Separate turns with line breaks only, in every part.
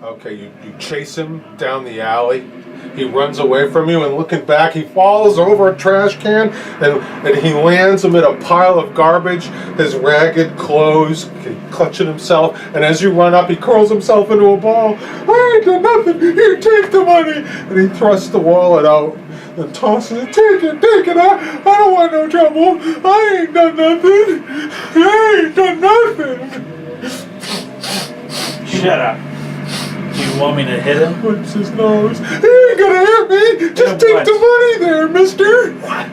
Okay, you chase him down the alley. He runs away from you, and looking back, he falls over a trash can, and he lands amid a pile of garbage, his ragged clothes clutching himself, and as you run up, he curls himself into a ball. I ain't done nothing, here, take the money! And he thrusts the wallet out and tosses it. Take it, I don't want no trouble. I ain't done nothing.
Shut up. Do you want me to hit him?
What's his nose? He ain't gonna hit me! Just take the money there, mister!
What?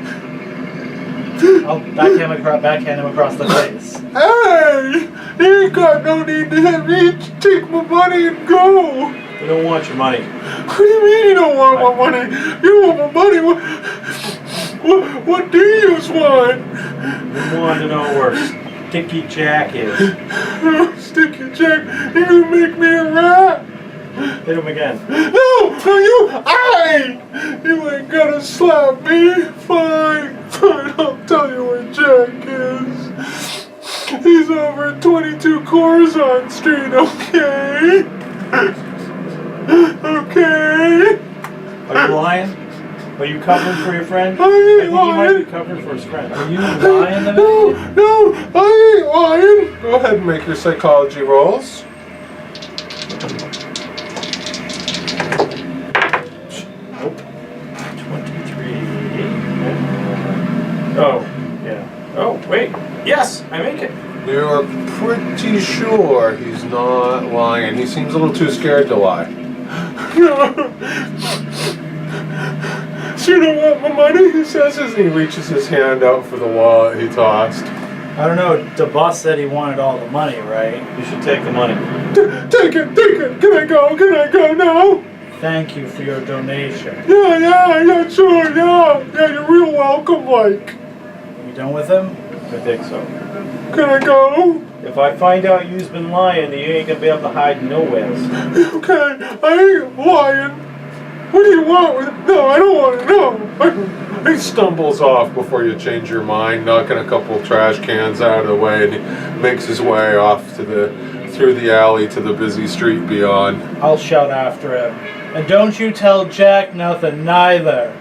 I'll backhand him across the face.
Hey! You ain't got no need to hit me. Just take my money and go!
We don't want your money.
What do you mean you don't want my money? You want my money? What do you want?
We want to know where Sticky Jack is.
Sticky Jack? You gonna make me a rat?
Hit him again.
No, you ain't gonna slap me. Fine, I'll tell you where Jack is. He's over at 22 Corazon Street, okay? Okay.
Are you lying? Are you covering for your friend?
I ain't lying.
He might be covering for his friend. Are you lying to me?
No, I ain't lying. Go ahead and make your psychology rolls.
Nope. 23. Oh, yeah. Oh, wait. Yes, I make it.
You're pretty sure he's not lying. He seems a little too scared to lie. So you don't want my money? He says as he reaches his hand out for the wallet he tossed.
I don't know. The boss said he wanted all the money, right? You should take the money.
Take it. Can I go now?
Thank you for your donation.
Yeah, sure, yeah. Yeah, you're real welcome, Mike.
Are you done with him? I think so.
Can I go?
If I find out you've been lying, you ain't gonna be able to hide nowhere.
Okay, I ain't lying. What do you want with it? No, I don't want to know. He stumbles off before you change your mind, knocking a couple trash cans out of the way, and he makes his way off through the alley to the busy street beyond.
I'll shout after him. And don't you tell Jack nothing, neither.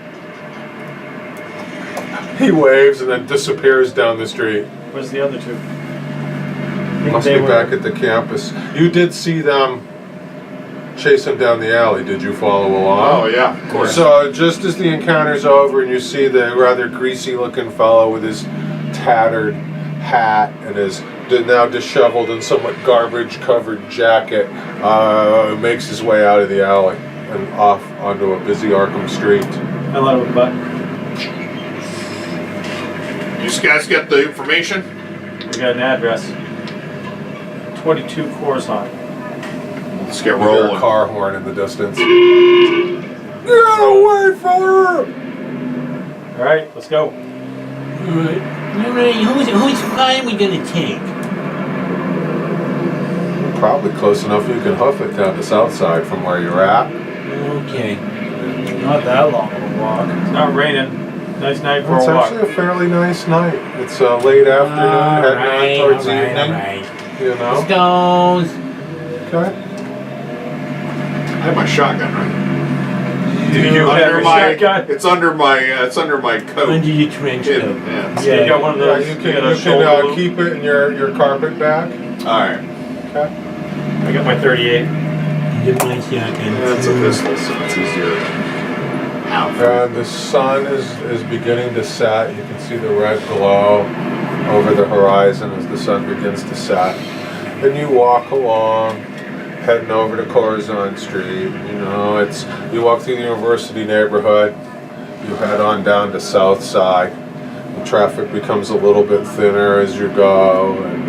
He waves and then disappears down the street.
Where's the other two?
Must be back at the campus. You did see them chase him down the alley. Did you follow along?
Oh, yeah, of course.
So just as the encounter's over and you see the rather greasy-looking fellow with his tattered hat and his now disheveled and somewhat garbage-covered jacket makes his way out of the alley and off onto a busy Arkham street.
I let him butt.
You guys get the information?
We got an address. 22 Corazon.
Let's get
You hear
rolling.
a car horn in the distance. Get away, fella!
Alright, let's go.
Alright, whose car are we gonna take?
Probably close enough you can hoof it down the south side from where you're at.
Okay.
Not that long of a walk. It's not raining. Nice night for
It's
a walk.
actually a fairly nice night. It's a late afternoon, heading on towards evening.
Alright.
You know?
Let's go.
Okay.
I have my shotgun, right?
Do you have
Under
a
my,
shotgun?
it's under my coat.
Under your trench coat.
Yeah.
Yeah, you got one of
Yeah,
those.
you
got a
can
shoulder loop.
keep it in your carpet bag.
Alright.
Okay.
I got my 38.
Get my shotgun.
That's a pistol, so it's easier.
And the sun is beginning to set. You can see the red glow over the horizon as the sun begins to set. And you walk along, heading over to Corazon Street. You know, you walk through the university neighborhood. You head on down to South Side. The traffic becomes a little bit thinner as you go, and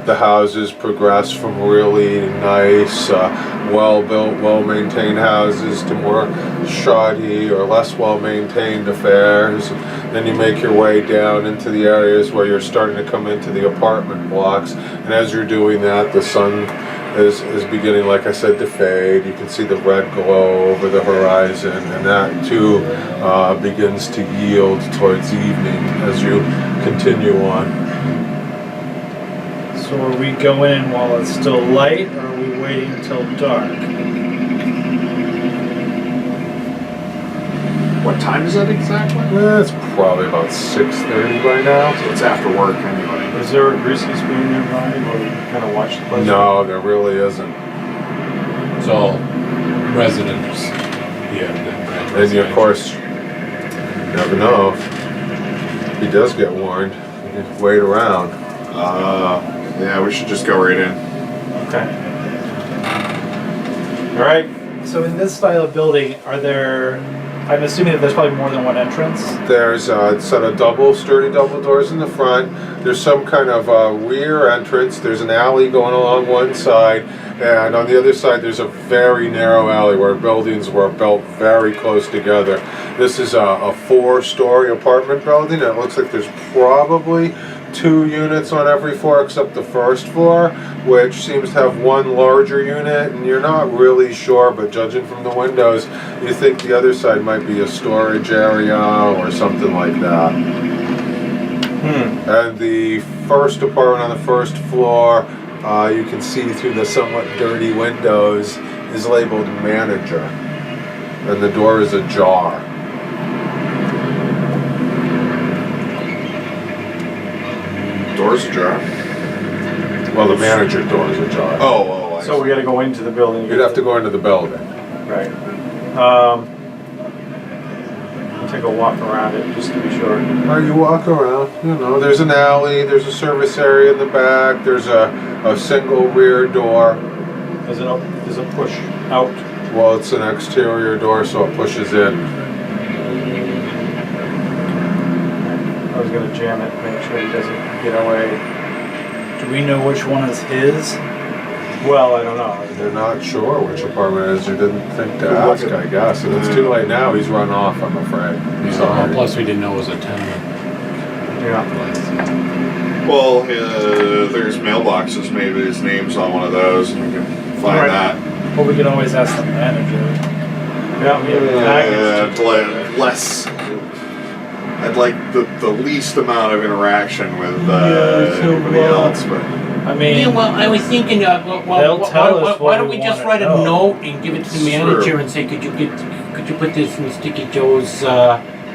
the houses progress from really nice, well-built, well-maintained houses to more shoddy or less well-maintained affairs. Then you make your way down into the areas where you're starting to come into the apartment blocks, and as you're doing that, the sun is beginning, like I said, to fade. You can see the red glow over the horizon, and that too begins to yield towards evening as you continue on.
So are we going in while it's still light, or are we waiting until dark?
What time is it exactly?
It's probably about 6:30 by now.
So it's after work anyway.
Is there a greasy spoon nearby where we can kind of watch the place?
No, there really isn't.
It's all residents here.
And you, of course, never know. If he does get warned, you can wait around.
Yeah, we should just go right in.
Okay. All right. So in this style of building, I'm assuming that there's probably more than one entrance.
There's a set of sturdy double doors in the front. There's some kind of rear entrance. There's an alley going along one side, and on the other side there's a very narrow alley where buildings were built very close together. This is a 4-story apartment building. It looks like there's probably 2 units on every floor except the first floor, which seems to have one larger unit, and you're not really sure, but judging from the windows, you think the other side might be a storage area or something like that. And the first apartment on the first floor, you can see through the somewhat dirty windows, is labeled manager, and the door is ajar.
Doors ajar.
Well, the manager door is ajar.
Oh, I
So we got to go into the building.
You'd have to go into the building.
Right. Take a walk around it just to be sure.
You walk around, there's an alley, there's a service area in the back, there's a single rear door.
There's a push out.
Well, it's an exterior door, so it pushes in.
I was gonna jam it, make sure he doesn't get away. Do we know which one is his? Well, I don't know.
They're not sure which apartment it is. You didn't think to ask, I guess. And it's too late now. He's run off, I'm afraid. Sorry.
Plus, we didn't know it was a tenant.
Yeah.
Well, there's mailboxes. Maybe his name's on one of those, and we can find
Right.
that.
Well, we can always ask the manager. Yeah, we have a package.
Less. I'd like the least amount of interaction with anybody else, but.
I mean,
Yeah, well, I was thinking,
They'll tell us
why
what
don't
we
we just
wanna
write a
know.
note and give it to the manager
Sure.
and say, could you put this in Sticky Joe's,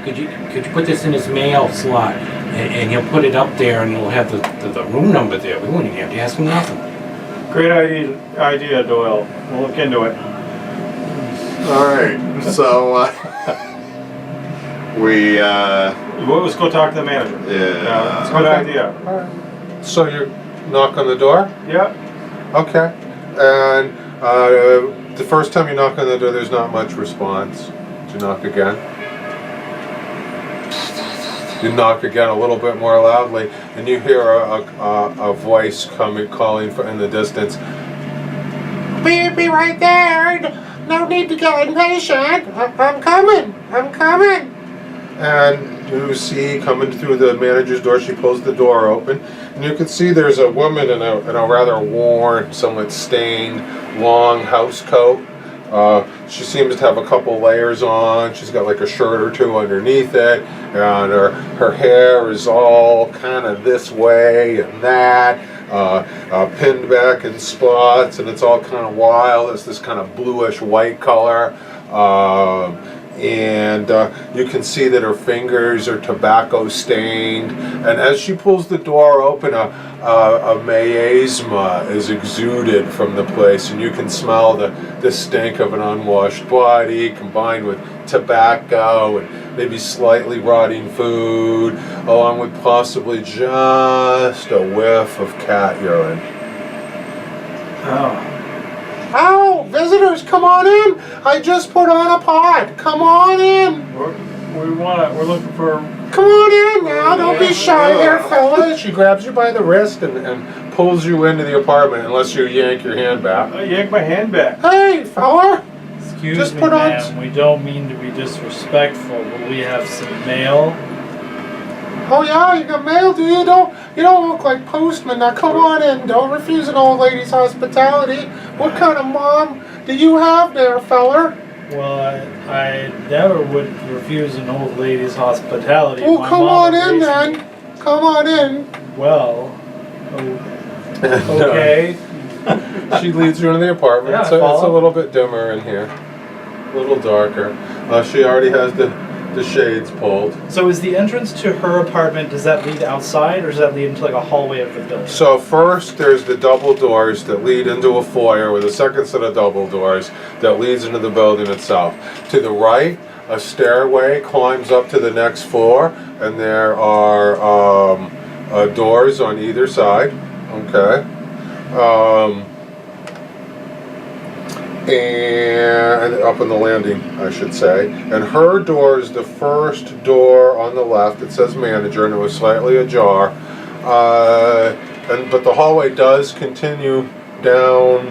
could you put this in his mail slot? And he'll put it up there and it'll have the room number there. We wouldn't even have to ask him nothing.
great idea, Doyle. We'll look into it.
All right, so we
Let's go talk to the manager.
Yeah.
It's a good
Okay.
idea.
All right. So you knock on the door?
Yeah.
Okay. And the first time you knock on the door, there's not much response. Do you knock again? You knock again a little bit more loudly, and you hear a voice calling in the distance. Be right there. No need to get impatient. I'm coming. And you see coming through the manager's door, she pulls the door open, and you can see there's a woman in a rather worn, somewhat stained, long house coat. She seems to have a couple layers on. She's got like a shirt or two underneath it, and her hair is all kind of this way and that, pinned back in spots, and it's all kind of wild. It's this kind of bluish white color. And you can see that her fingers are tobacco stained, and as she pulls the door open, a miasma is exuded from the place, and you can smell the stink of an unwashed body combined with tobacco and maybe slightly rotting food, along with possibly just a whiff of cat urine. Oh, visitors, come on in. I just put on a pod. Come on in.
We're looking for.
Come on in now. Don't be shy there, fella. She grabs you by the wrist and pulls you into the apartment unless you yank your hand back.
I yanked my hand back.
Hey, fella.
Excuse
Just
me,
put on-
ma'am. We don't mean to be disrespectful, but we have some mail.
Oh yeah, you got mail, do you? You don't look like postman. Now come on in. Don't refuse an old lady's hospitality. What kind of mom do you have there, feller?
Well, I never would refuse an old lady's hospitality.
Well,
My
come
mom
on in
raised me-
then. Come on in.
Well, okay.
She leads you into the apartment.
Yeah,
It's a
follow.
little bit dimmer in here, a little darker. She already has the the shades pulled.
So is the entrance to her apartment, does that lead outside or does that lead into like a hallway of the building?
So first there's the double doors that lead into a foyer with a second set of double doors that leads into the building itself. To the right, a stairway climbs up to the next floor, and there are doors on either side. Okay. And up on the landing, I should say. And her door is the first door on the left. It says manager, and it was slightly ajar. But the hallway does continue down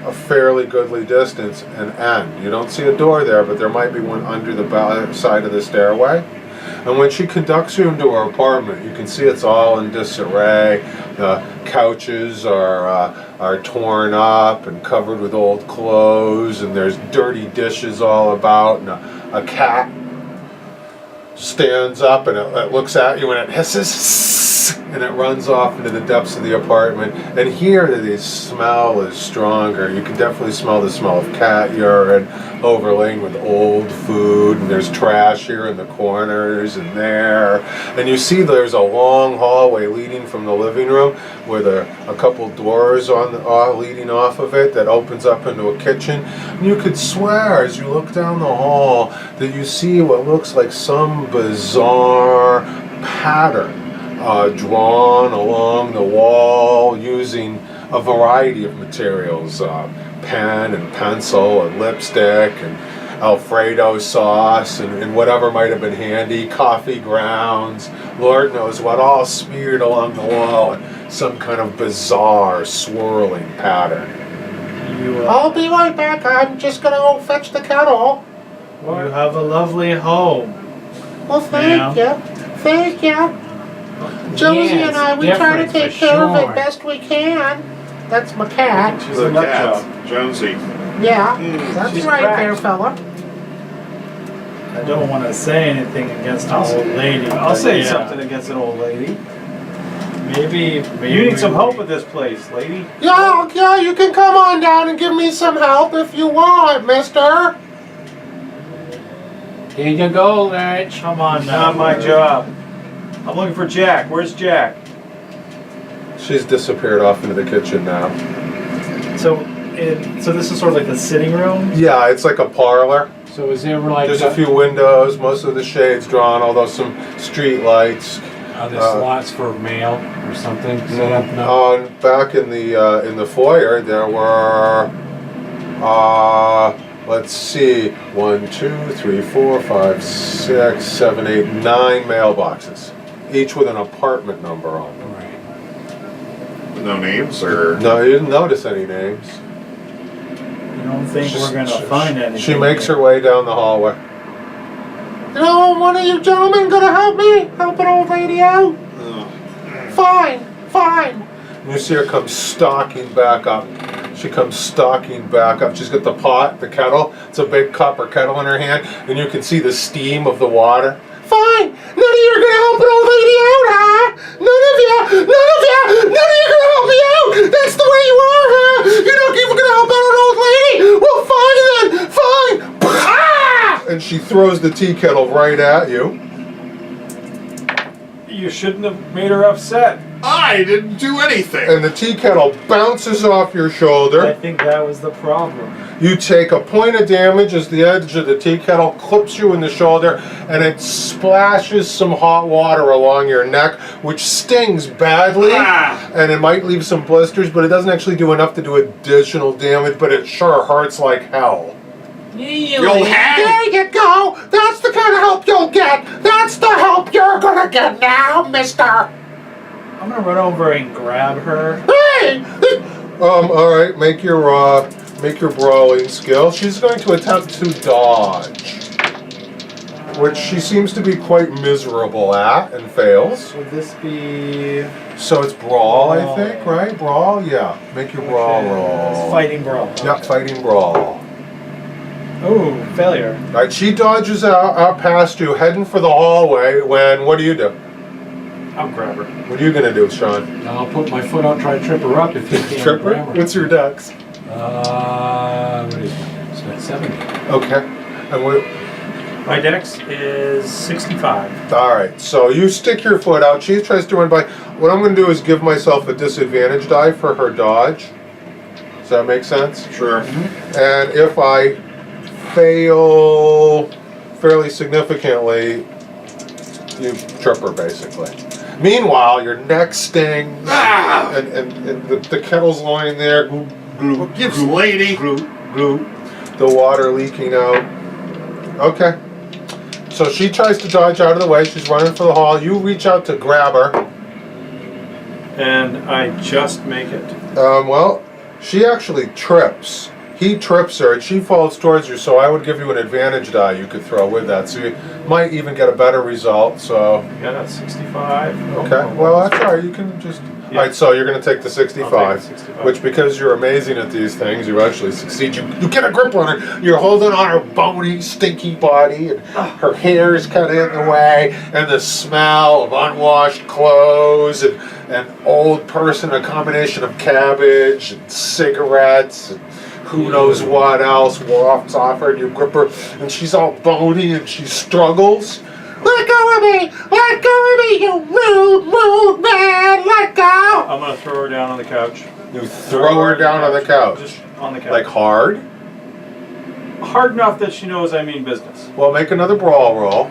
a fairly goodly distance and end. You don't see a door there, but there might be one under the side of the stairway. And when she conducts you into her apartment, you can see it's all in disarray. The couches are torn up and covered with old clothes, and there's dirty dishes all about, and a cat stands up and it looks at you and it hisses, and it runs off into the depths of the apartment. And here the smell is stronger. You can definitely smell the smell of cat urine overlain with old food, and there's trash here in the corners and there. And you see there's a long hallway leading from the living room with a couple doors leading off of it that opens up into a kitchen. And you could swear as you look down the hall that you see what looks like some bizarre pattern drawn along the wall using a variety of materials, pen and pencil and lipstick and Alfredo sauce and whatever might have been handy, coffee grounds, Lord knows what, all smeared along the wall in some kind of bizarre swirling pattern. I'll be right back. I'm just gonna go fetch the kettle.
You have a lovely home.
Well, thank you. Thank you. Josie and I, we try to take care of it best we can. That's my cat.
She's
The
a nut
cat,
job.
Jonesy.
Yeah, that's
she's
right
cracked.
there, fella.
I don't want to say anything against an old lady.
I'll say
yeah.
something against an old lady.
Maybe
You need some help with this place, lady.
Yeah, you can come on down and give me some help if you want, mister.
Here you go, Lurch.
Come on now.
Not my job. I'm looking for Jack. Where's Jack?
She's disappeared off into the kitchen now.
So this is sort of like the sitting room.
Yeah, it's like a parlor.
So is there like
There's a few windows, most of the shades drawn, although some street lights.
are there slots for mail or something set up? No.
Back in the foyer, there were let's see, 1, 2, 3, 4, 5, 6, 7, 8, 9 mailboxes, each with an apartment number on them.
Right.
No names or?
No, you didn't notice any names.
You don't think we're gonna find anything?
She makes her way down the hallway. You know, one of you gentlemen gonna help me? Help an old lady out? Fine. And you see her come stalking back up. She comes stalking back up. She's got the pot, the kettle. It's a big cup or kettle in her hand, and you can see the steam of the water. Fine. None of you are gonna help an old lady out, huh? None of you are gonna help me out. That's the way you are, huh? You're not even gonna help out an old lady. Well, fine then. Fine. Ah! And she throws the tea kettle right at you.
You shouldn't have made her upset.
I didn't do anything.
And the tea kettle bounces off your
I
shoulder.
think that was the problem.
You take a point of damage as the edge of the tea kettle clips you in the shoulder, and it splashes some hot water along your neck, which stings badly. And it might leave some blisters, but it doesn't actually do enough to do additional damage, but it sure hurts like hell.
You'll have.
There you go! That's the kind of help you'll get! That's the help you're gonna get now, mister!
I'm gonna run over and grab her.
Hey! Alright, make your brawling skill. She's going to attempt to dodge, which she seems to be quite miserable at and fails.
Would this be
So it's brawl, I think, right? Brawl? Yeah. Make your brawl roll.
It's fighting brawl?
Yep, fighting brawl.
Oh, failure.
Alright, she dodges out past you, heading for the hallway, what do you do?
I'll grab her.
What are you gonna do, Sean?
I'll put my foot out, try to trip her up if you can.
Trip her?
grab
What's your dex?
What is it? It's got 70.
Okay. And what?
My dex is 65.
Alright, so you stick your foot out. She tries to run by. What I'm going to do is give myself a disadvantage die for her dodge. Does that make sense?
Sure.
And if I fail fairly significantly, you trip her basically. Meanwhile, your neck stings, and the kettle's lying there.
What gives, lady?
The water leaking out. Okay. So she tries to dodge out of the way. She's running for the hall. You reach out to grab her.
And I just make it.
Well, she actually trips. He trips her, and she falls towards you, so I would give you an advantage die you could throw with that. So you might even get a better result, so...
Yeah, that's 65.
Okay, well, that's all right. You can just...
Yeah.
Alright, so you're going to take the 65,
I'll take the 65.
which, because you're amazing at these things, you actually succeed. You get a grip on her. You're holding on her bony, stinky body, and her hair is kind of in the way, and the smell of unwashed clothes, and an old person, a combination of cabbage and cigarettes, and who knows what else wafts off her, and you grip her, and she's all bony, and she struggles. Let go of me! Let go of me, you rude man! Let go!
I'm going to throw her down on the couch.
You throw her down on the couch.
Just on the couch.
Like hard?
Hard enough that she knows I mean business.
Well, make another brawl roll.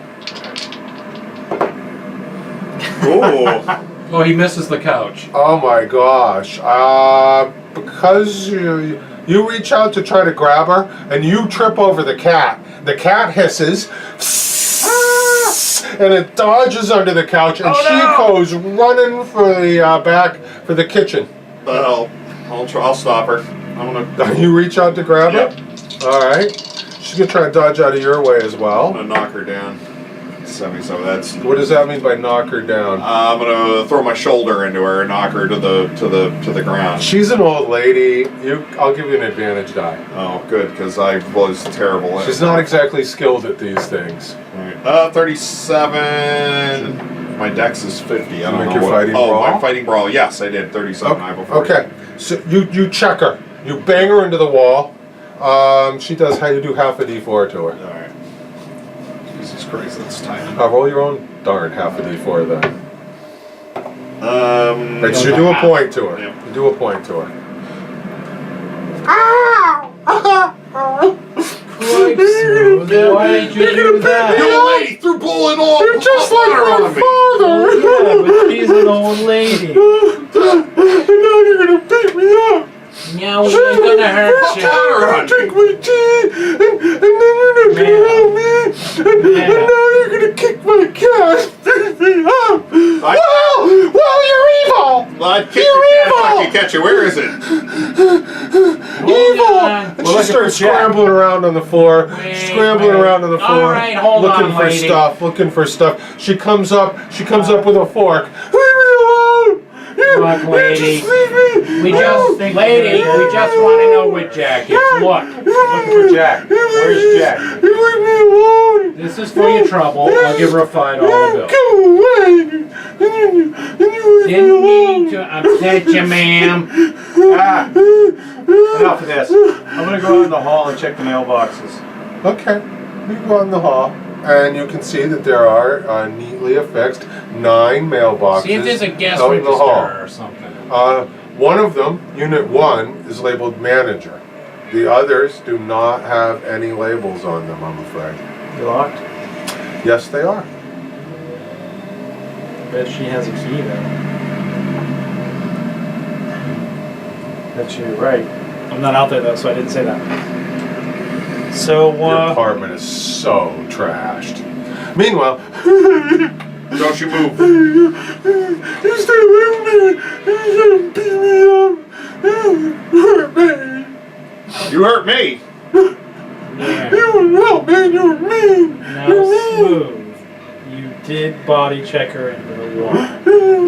Ooh.
Oh, he misses the couch.
Oh my gosh. Because you reach out to try to grab her, and you trip over the cat. The cat hisses, and it dodges under the couch, and she goes running for the back for the kitchen.
Well, I'll stop her. I'm gonna.
You reach out to grab her? All right. She's gonna try to dodge out of your way as
I'm
well.
gonna knock her down. 77. That's.
What does that mean by knock her down?
I'm gonna throw my shoulder into her and knock her to the ground.
She's an old lady. I'll give you an advantage die.
Oh, good, because I was terrible.
She's not exactly skilled at these things.
Alright. 37. My dex is 50. I don't
Make
know
your
what.
fighting
oh,
brawl?
my fighting brawl. Yes, I did. 37. I before.
Okay. So you check her. You bang her into the wall. She does how you do half a d4 to her.
All right. Jesus Christ, that's tiny.
Roll your own darn half a d4 then. Right, so you do a
half.
point to her.
Yeah.
You do a point to her.
Why did you do that?
You lady threw bullet all.
You're just like my father.
Yeah, but she's an old lady.
And now you're gonna beat me up.
Yeah, we ain't gonna hurt you.
Drink my tea, and then you're not gonna help me, and now you're gonna kick my cat, beat me up. Well, you're evil.
I'd kick
You're
your cat
evil.
if I could catch you. Where is it?
Evil.
on.
And she starts scrambling around on the floor, scrambling around on the floor,
All right, hold
looking
on,
for
lady.
stuff, looking for stuff. She comes up with a fork. Leave me alone.
Look, lady.
Just leave me.
We just want to know where Jack is. Look,
Looking for Jack. Where's Jack?
You leave me alone.
this is for your trouble. I'll give her a $5 bill.
Go away. And you leave me
Didn't
alone.
mean to upset you, ma'am.
Enough of this. I'm going to go out in the hall and check the mailboxes.
Okay, you go in the hall, and you can see that there are neatly affixed 9 mailboxes.
See if there's a guest
out in the hall.
register or something.
One of them, Unit 1, is labeled Manager. The others do not have any labels on them, I'm afraid.
You locked?
Yes, they are.
Bet she has a key then. Bet you're right. I'm not out there though, so I didn't say that. So,
Your apartment is so trashed. Meanwhile,
Don't you move.
you stay away from me. You beat me up. Hurt me.
You hurt me.
Yeah.
You were wrong, man. You were mean.
now
You're mean.
smooth. You did body check her into the wall.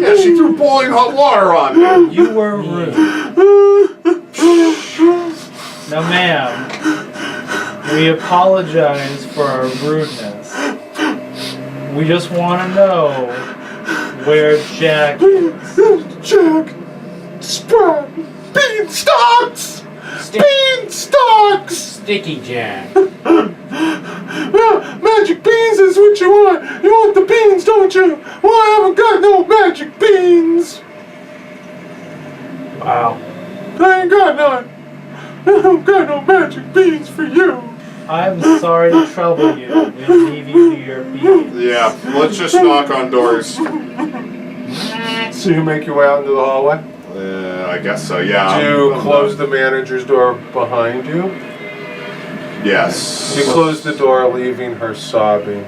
Yeah, she threw boiling hot water on me.
You were rude. Now, ma'am, we apologize for our rudeness. We just want to know where Jack is.
Jack, spread beanstalks. Beanstalks!
Sticky Jack.
Magic beans is what you want. You want the beans, don't you? Well, I haven't got no magic beans.
Wow.
I ain't got none. I don't got no magic beans for you.
I'm sorry to trouble you. We'll leave you to your beans.
Yeah, let's just knock on doors.
So you make your way out into the hallway?
I guess so, yeah.
Do you close the manager's door behind you?
Yes.
You close the door, leaving her sobbing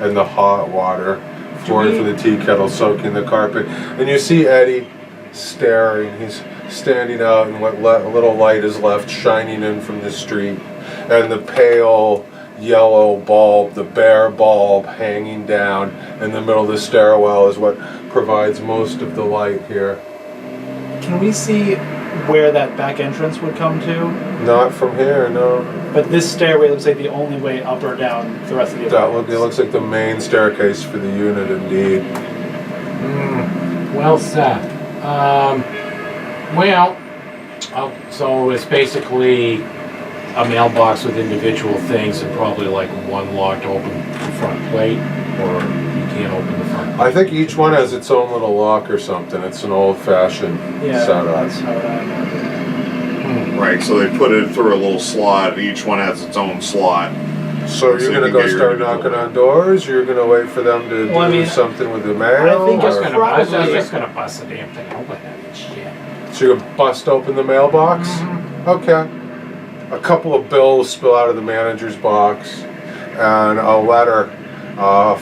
in the hot water, pouring from the tea kettle, soaking the carpet. And you see Eddie staring. He's standing out in what little light is left shining in from the street. And the pale yellow bulb, the bare bulb hanging down in the middle of the stairwell is what provides most of the light here.
Can we see where that back entrance would come to?
Not from here, no.
But this stairway looks like the only way up or down the rest of the apartment.
It looks like the main staircase for the unit, indeed.
Well said. So it's basically a mailbox with individual things and probably like one locked open front plate, or you can't open the front plate.
I think each one has its own little lock or something. It's an old-fashioned setup.
That's how I imagine.
Right, so they put it through a little slot. Each one has its own slot.
So you're going to go start knocking on doors? You're going to wait for them to do something with the mail?
I think
I was
probably-
just gonna bust the damn thing open and shit.
So you're going to bust open the mailbox? Okay. A couple of bills spill out of the manager's box, and a letter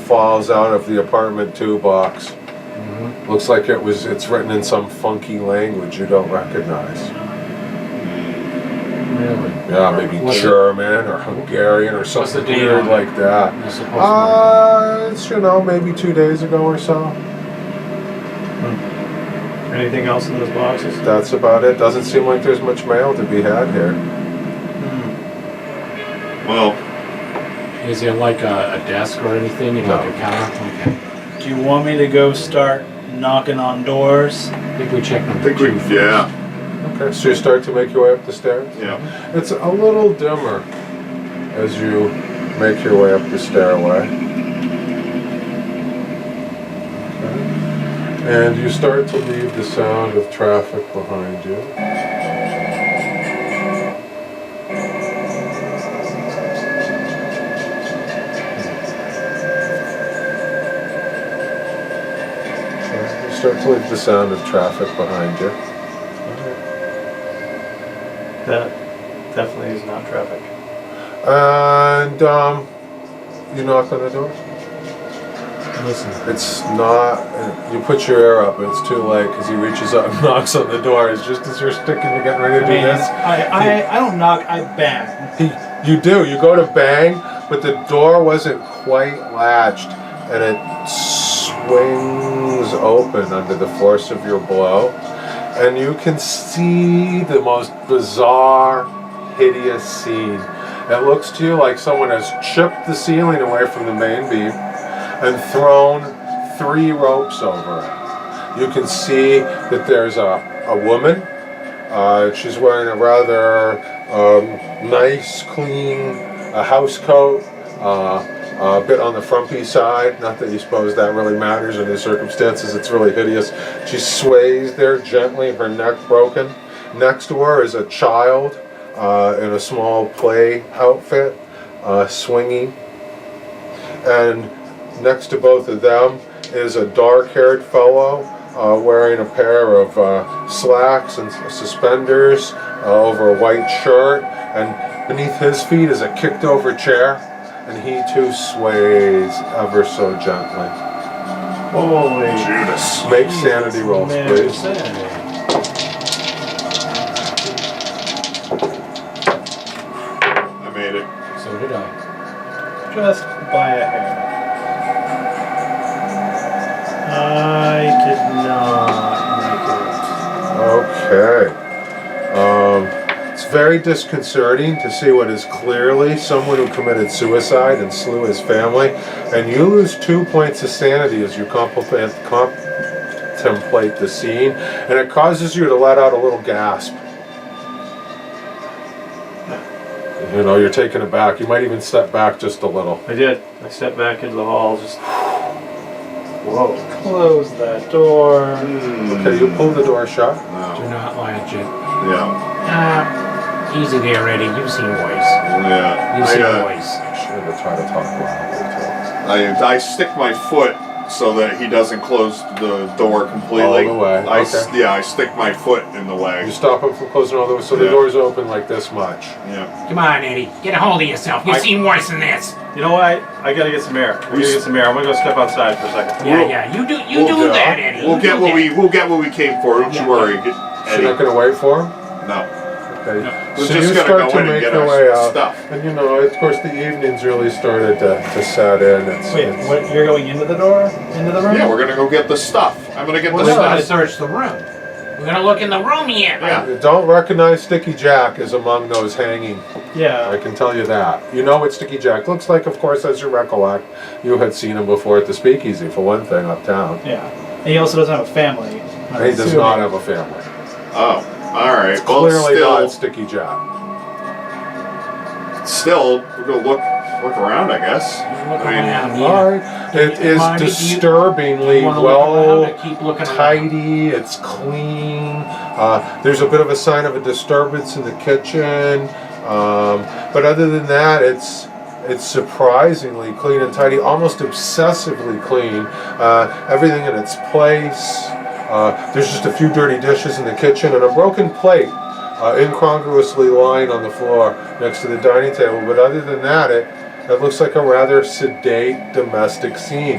falls out of the apartment 2 box. Looks like it's written in some funky language you don't recognize.
Really?
Yeah, maybe German or Hungarian or something
the date
weird
on it?
like that.
You're supposed
It's, maybe 2 days ago or so.
Anything else in those boxes?
That's about it. Doesn't seem like there's much mail to be had here.
Well,
Is there like a desk or anything?
No.
Like a counter? Okay.
Do you want me to go start knocking on doors?
I think we checked
I
number
think
2.
yeah.
Okay, so you start to make your way up the stairs?
Yeah.
It's a little dimmer as you make your way up the stairway. Okay. And you start to leave the sound of traffic behind you. Start to leave the sound of traffic behind you.
That definitely is not traffic.
And you knock on the door.
Listen.
It's not. You put your ear up, and it's too late because he reaches up and knocks on the door. It's just as you're sticking to getting ready to do this.
I don't knock, I bang.
You do. You go to bang, but the door wasn't quite latched, and it swings open under the force of your blow, and you can see the most bizarre, hideous scene. It looks to you like someone has chipped the ceiling away from the main beam and thrown 3 ropes over it. You can see that there's a woman. She's wearing a rather nice, clean house coat. A bit on the frumpy side, not that you suppose that really matters in the circumstances, it's really hideous. She sways there gently, her neck broken. Next to her is a child in a small play outfit, swinging. And next to both of them is a dark-haired fellow wearing a pair of slacks and suspenders over a white shirt, and beneath his feet is a kicked-over chair. And he too sways ever so gently.
Holy
Judas.
Make sanity rolls, please.
I made it.
So did I.
Just by a hair. I did not make it.
Okay. It's very disconcerting to see what is clearly someone who committed suicide and slew his family, and you lose 2 points of sanity as you contemplate the scene, and it causes you to let out a little gasp. You know, you're taking it back. You might even step back just a little.
I did. I stepped back into the hall. Just. Whoa. Close that door.
Okay, you pull the door shut.
Do
No.
not latch it.
Yeah.
Easy there, Eddie. You've seen worse.
Yeah.
You've seen
I,
worse.
Should have tried to talk loudly
I stick my foot so that he doesn't close the door completely.
All the way, okay.
Yeah, I stick my foot in the
too.
way.
You stop him from closing all the way, so the
Yeah.
door's open like this much.
Yeah.
Come on, Eddie. Get a hold of yourself. You've seen worse than this.
You know what? I gotta get some air. I gotta get some air. I'm gonna go step outside for a second.
Yeah. You do
We'll
that, Eddie.
We'll
You
get
do
what
that.
we'll get what we came for. Don't
Yeah.
you worry. Get,
You're
Eddie.
not going to wait for him?
No.
Okay.
We're
So
just
you
gonna
start
go
to
in and
make
get
your
our
way out.
stuff.
And you know, of course, the evening's really started to set in.
Wait, what? You're going into the door? Into the room?
Yeah, we're gonna go get the stuff. I'm gonna get
We're
the
gonna
stuff.
search the room. We're gonna look in the room here.
Yeah.
You don't recognize Sticky Jack as among those hanging. I
Yeah.
can tell you that. You know what Sticky Jack looks like, of course, as you recollect. You had seen him before at the Speakeasy, for one thing, uptown.
Yeah. And he also doesn't have a family. I'm
He does
assuming.
not have a family.
Oh, all right. Well,
Clearly
still,
not Sticky Jack.
still, we'll go look around, I guess.
Look
I mean,
around here.
All right. It is
Marty, do you
disturbingly
wanna look around
well
or keep looking around?
tidy. It's clean. There's a bit of a sign of a disturbance in the kitchen, but other than that, it's surprisingly clean and tidy, almost obsessively clean. Everything in its place. There's just a few dirty dishes in the kitchen and a broken plate incongruously lying on the floor next to the dining table. But other than that, it looks like a rather sedate domestic scene.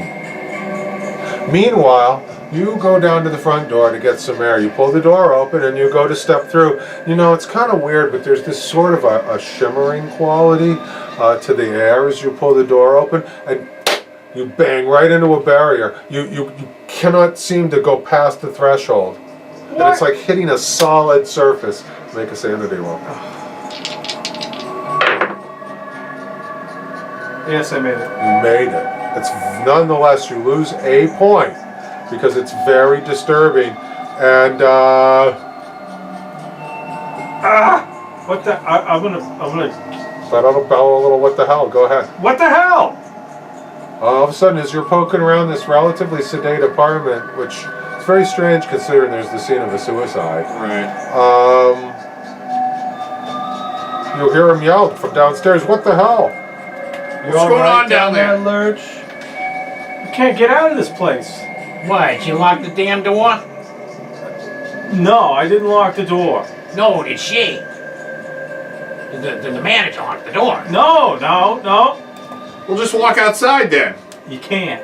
Meanwhile, you go down to the front door to get some air. You pull the door open and you go to step through. You know, it's kind of weird, but there's this sort of a shimmering quality to the air as you pull the door open, and you bang right into a barrier. You cannot seem to go past the threshold. And it's like hitting a solid surface. Make a sanity roll.
Yes, I made it.
You made it. It's nonetheless, you lose a point because it's very disturbing. And
What the? I'm gonna.
let out a bellow a little. What the hell? Go ahead.
What the hell?
All of a sudden, as you're poking around this relatively sedate apartment, which is very strange considering there's the scene of a suicide,
Right.
you hear him yell from downstairs. What the hell?
What's
going on down there?
Lurch? You can't get out of this place.
What? You locked the damn door?
No, I didn't lock the door.
No, did she? The manager locked the door.
No.
We'll just walk outside then.
You can't.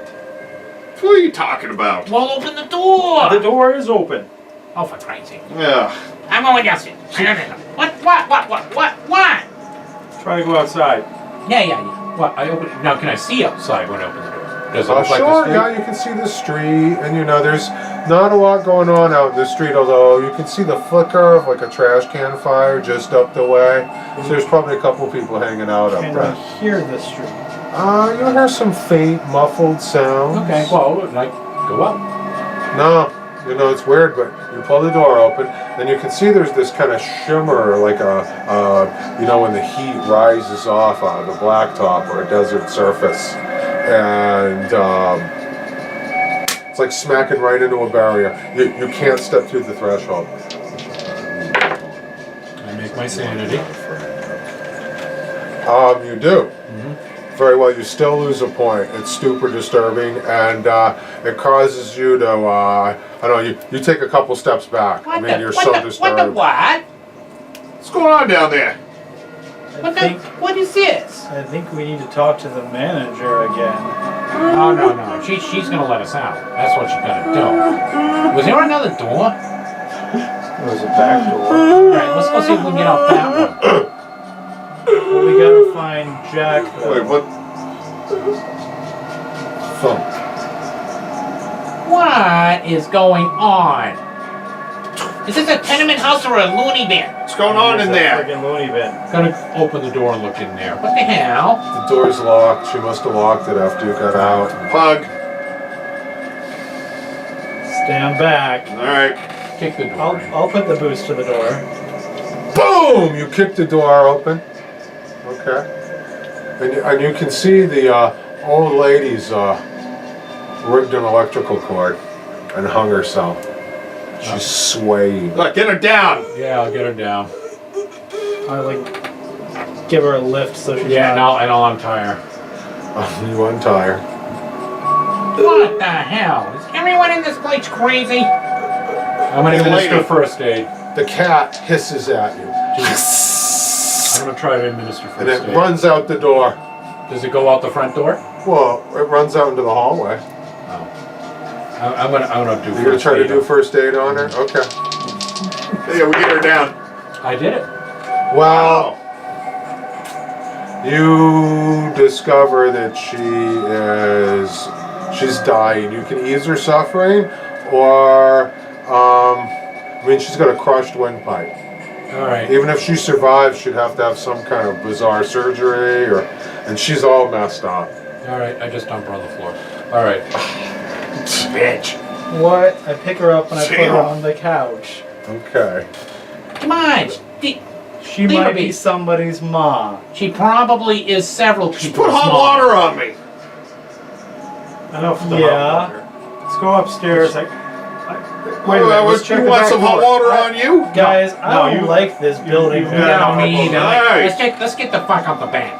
What are you talking about?
Well, open the door.
The door is open.
Oh, for Christ's sake.
Yeah.
I'm going downstairs. No. What?
Try to go outside.
Yeah. What? I open it. Now, can I see outside when I open the door? Does it look like the
Sure,
street?
yeah, you can see the street, and you know, there's not a lot going on out in the street, although you can see the flicker of like a trash can fire just up the way. So there's probably a couple people hanging out up
Can
there.
we hear the street?
You hear some faint, muffled sounds.
Okay, well, like, go up.
No, you know, it's weird, but you pull the door open, and you can see there's this kind of shimmer, like you know, when the heat rises off the blacktop or a desert surface. And it's like smacking right into a barrier. You can't step through the threshold.
I make my sanity.
You do. Very well, you still lose a point. It's super disturbing, and it causes you to, I don't know, you take a couple steps back. I mean, you're so disturbed.
What?
What's going on down there?
What is this?
I think we need to talk to the manager again.
Oh, no. She's gonna let us out. That's what she's gonna do. Was there another door?
It was a back door.
Alright, let's go see if we can get out that one.
Well, we gotta find Jack, though.
Wait, what?
Thump.
What is going on? Is this a tenement house or a loony bin?
What's going on in there?
Freaking loony bin.
Gonna open the door and look in there. What the hell?
The door's locked. She must have locked it after you got out.
Pug.
Stand back.
All right.
Kick the door.
I'll put the boost to the door.
Boom! You kick the door open. Okay. And you can see the old lady's rigged an electrical cord and hung herself. She's swaying.
Look, get her down.
Yeah, I'll get her down.
I like give her a lift so she's
Yeah,
not.
and I'll untie her.
You untie her.
What the hell? Is everyone in this place crazy? I'm gonna
Hey,
administer
lady.
first aid.
The cat hisses at you.
I'm gonna try to administer first
And it
aid.
runs out the door.
Does it go out the front door?
Well, it runs out into the hallway.
I'm gonna do
You're
first
gonna try to
aid.
do first aid on her? Okay.
Yeah, we get her down.
I did it.
Well, you discover that she's dying. You can ease her suffering, or she's got a crushed windpipe.
All right.
Even if she survives, she'd have to have some kind of bizarre surgery, and she's all messed up.
All right. I just dumped her on the floor. All right.
Bitch.
What? I pick her up and I put her
Damn.
on the couch.
Okay.
Come on.
She
Leave her
might
be.
be somebody's mom.
She probably is several
Just
people's
put hot
mom.
water on me.
Enough of the hot
Yeah.
water. Let's go upstairs.
Wait a
Well,
minute. Let's check
you
the
want
back
some hot
door.
water on you?
Guys, I
No,
don't
you-
like this building.
you-
No, me either.
Hey.
Let's get the fuck out the back.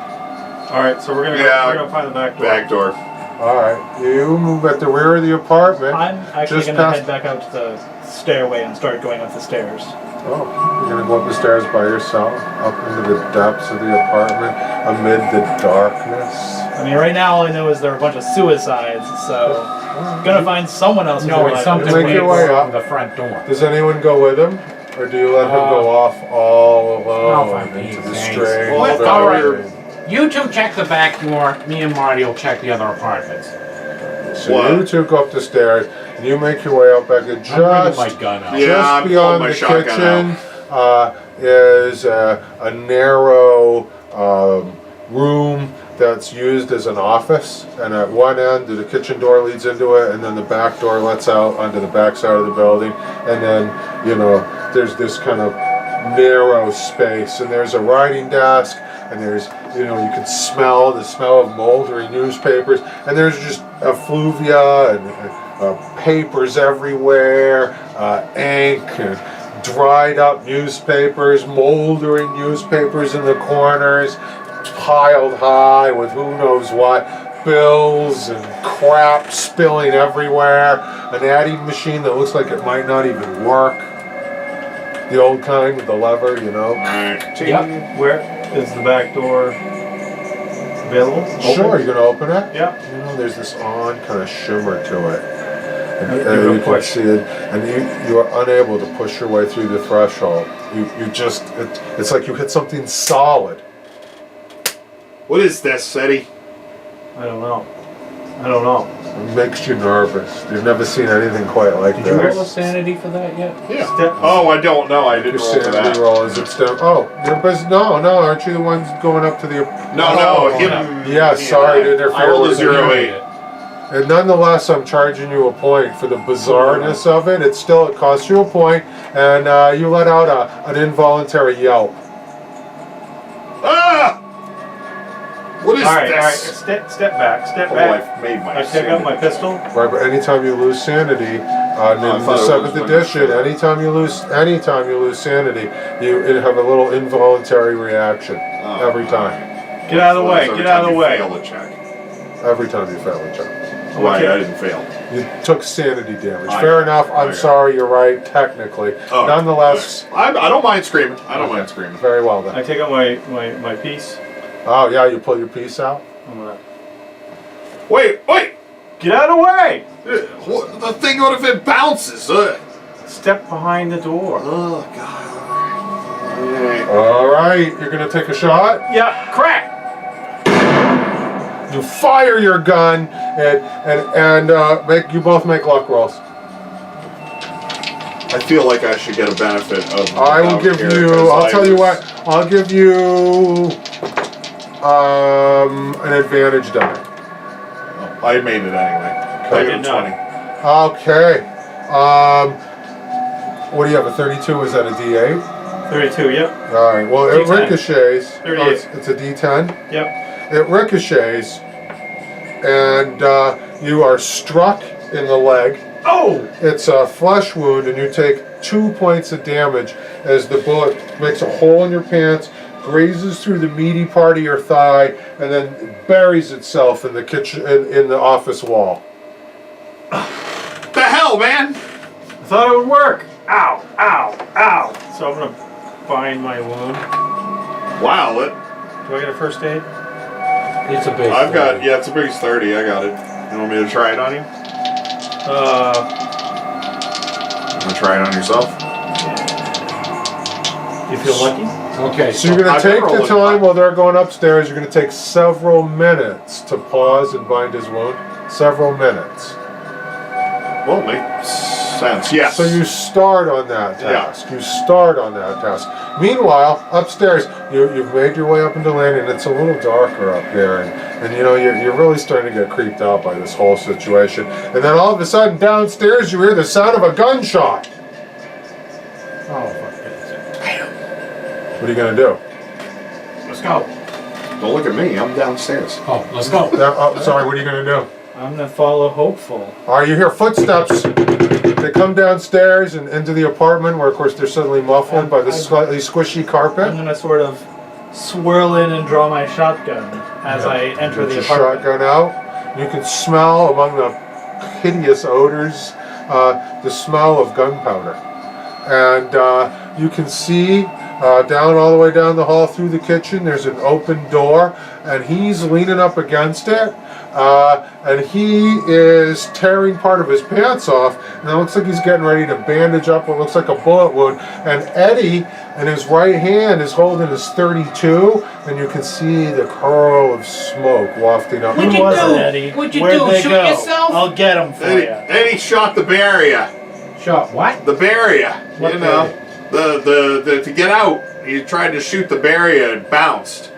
All right, so we're gonna
Yeah.
we're gonna find the back door.
Back door.
Alright. You move at the rear of the apartment.
I'm actually
Just
gonna
past-
head back out to the stairway and start going up the stairs.
Oh, you're gonna go up the stairs by yourself, up into the depths of the apartment, amid the darkness.
I mean, right now all I know is there are a bunch of suicides, so I'm gonna find someone else.
No, it's something
Make your way
weird
up.
from the front door.
Does anyone go with him? Or do you let him go off all
I'll
alone
find me,
into the
thanks.
strange
Well,
building?
all right. You two check the back door. Me and Marty will check the other apartments.
So
What?
you two go up the stairs, and you make your way up back and
I'm bringing my
just
gun out.
Yeah.
just
I'm
beyond
pulling my
the
shotgun
kitchen is a narrow room that's used as an office, and at one end the kitchen door leads into it, and then the back door lets out onto the back side of the building, and then there's this kind of narrow space, and there's a writing desk, and there's you can smell the smell of moldering newspapers, and there's just effluvia and papers everywhere, ink and dried up newspapers, moldering newspapers in the corners, piled high with who knows what, bills and crap spilling everywhere, an adding machine that looks like it might not even work, the old kind with the lever,
Yep.
Where is the back door available?
Sure, you're gonna open it?
Yeah.
There's this odd kind of shimmer to it. And
Give it a
you can
push.
see it, and you are unable to push your way through the threshold. It's like you hit something solid.
What is this, Eddie?
I don't know. I don't know.
It makes you nervous. You've never seen anything quite like
Did you roll a
this.
sanity for that yet?
Yeah.
Step-
Oh, I don't know. I
Your
didn't roll for
sanity
that.
roll is it's down. Oh, no, aren't you the ones going up to the?
No,
Oh,
him.
Yeah, sorry to
I
interfere
rolled a
with
0-8.
And nonetheless, I'm charging you a point for the bizarreness of it. It costs you a point, and you let out an involuntary yelp.
Ah! What is
All right.
this?
Step back. Step
Oh,
back.
I've made my
I take out my pistol.
Right, but anytime you lose sanity, in
I
the
thought it
7th
was
edition,
when-
anytime you lose sanity, you have a little involuntary reaction
Oh.
every time.
Get out of the
So
way.
that's every
Get out of
time
the
you
way.
Fail the check.
Every time you fail a check.
Why?
Okay.
I didn't fail.
You took sanity damage.
I
Fair
got it.
enough.
I
I'm
got it.
sorry. You're right. Technically,
Oh,
nonetheless,
I don't mind screaming. I don't mind screaming.
very well
I
then.
take out my piece.
Oh yeah, you pull your piece out.
I'm gonna
Wait!
get out of the way.
What, the thing, what if it bounces?
Step behind the door.
Oh, God. Alright.
All right, you're gonna take a shot.
Yeah. Crack.
You fire your gun and you both make luck rolls.
I feel like I should get a benefit of.
I will give you. I'll tell you what. I'll give you an advantage die.
I made it anyway.
Okay.
I
did
got a
not.
20.
Okay. What do you have? A 32? Is that a D8?
32, yep.
All right. Well, it
D10.
ricochets.
38.
It's a D10.
Yep.
It ricochets, and you are struck in the leg.
Oh!
It's a flesh wound, and you take 2 points of damage as the bullet makes a hole in your pants, grazes through the meaty part of your thigh, and then buries itself in the kitchen in the office wall.
The hell, man!
I thought it would work. Ow, ow, ow. So I'm gonna bind my wound.
Wow,
Do I get a first aid?
It's a big.
I've got, yeah, it's a big 30. I got it. You want me to try it on you? You want to try it on yourself?
Do you feel lucky?
Okay,
So you're going to
I've
take
never
the
rolled
time
it.
while they're going upstairs. You're going to take several minutes to pause and bind his wound. Several minutes.
Well, makes sense. Yes.
So you start on that task. You start on that task. Meanwhile, upstairs, you've made your way up into the landing. It's a little darker up here, and you know you're really starting to get creeped out by this whole situation. And then all of a sudden, downstairs, you hear the sound of a gunshot.
Oh, fuck it.
What are you gonna do?
Let's go.
Don't look at me. I'm downstairs.
Oh, let's go.
Sorry. What are you gonna do?
I'm gonna follow Hopeful.
All right, you hear footsteps. They come downstairs and into the apartment, where of course they're suddenly muffled by the slightly squishy
I'm
carpet.
gonna sort of swirl in and draw my shotgun as I enter
Get
the
your
apartment.
shotgun out. You can smell among the hideous odors the smell of gunpowder, and you can see down all the way down the hall through the kitchen. There's an open door, and he's leaning up against it. And he is tearing part of his pants off, and it looks like he's getting ready to bandage up what looks like a bullet wound. And Eddie, in his right hand, is holding his .32, and you can see the curl of smoke wafting up.
What'd
Who
you
was
do?
it, Eddie?
What'd you
Where'd
do?
they
Shoot
go?
yourself?
I'll get them for you.
Then he shot the barrier.
Shot what?
The barrier.
What
You know, the to get out. He tried to shoot the barrier. It bounced.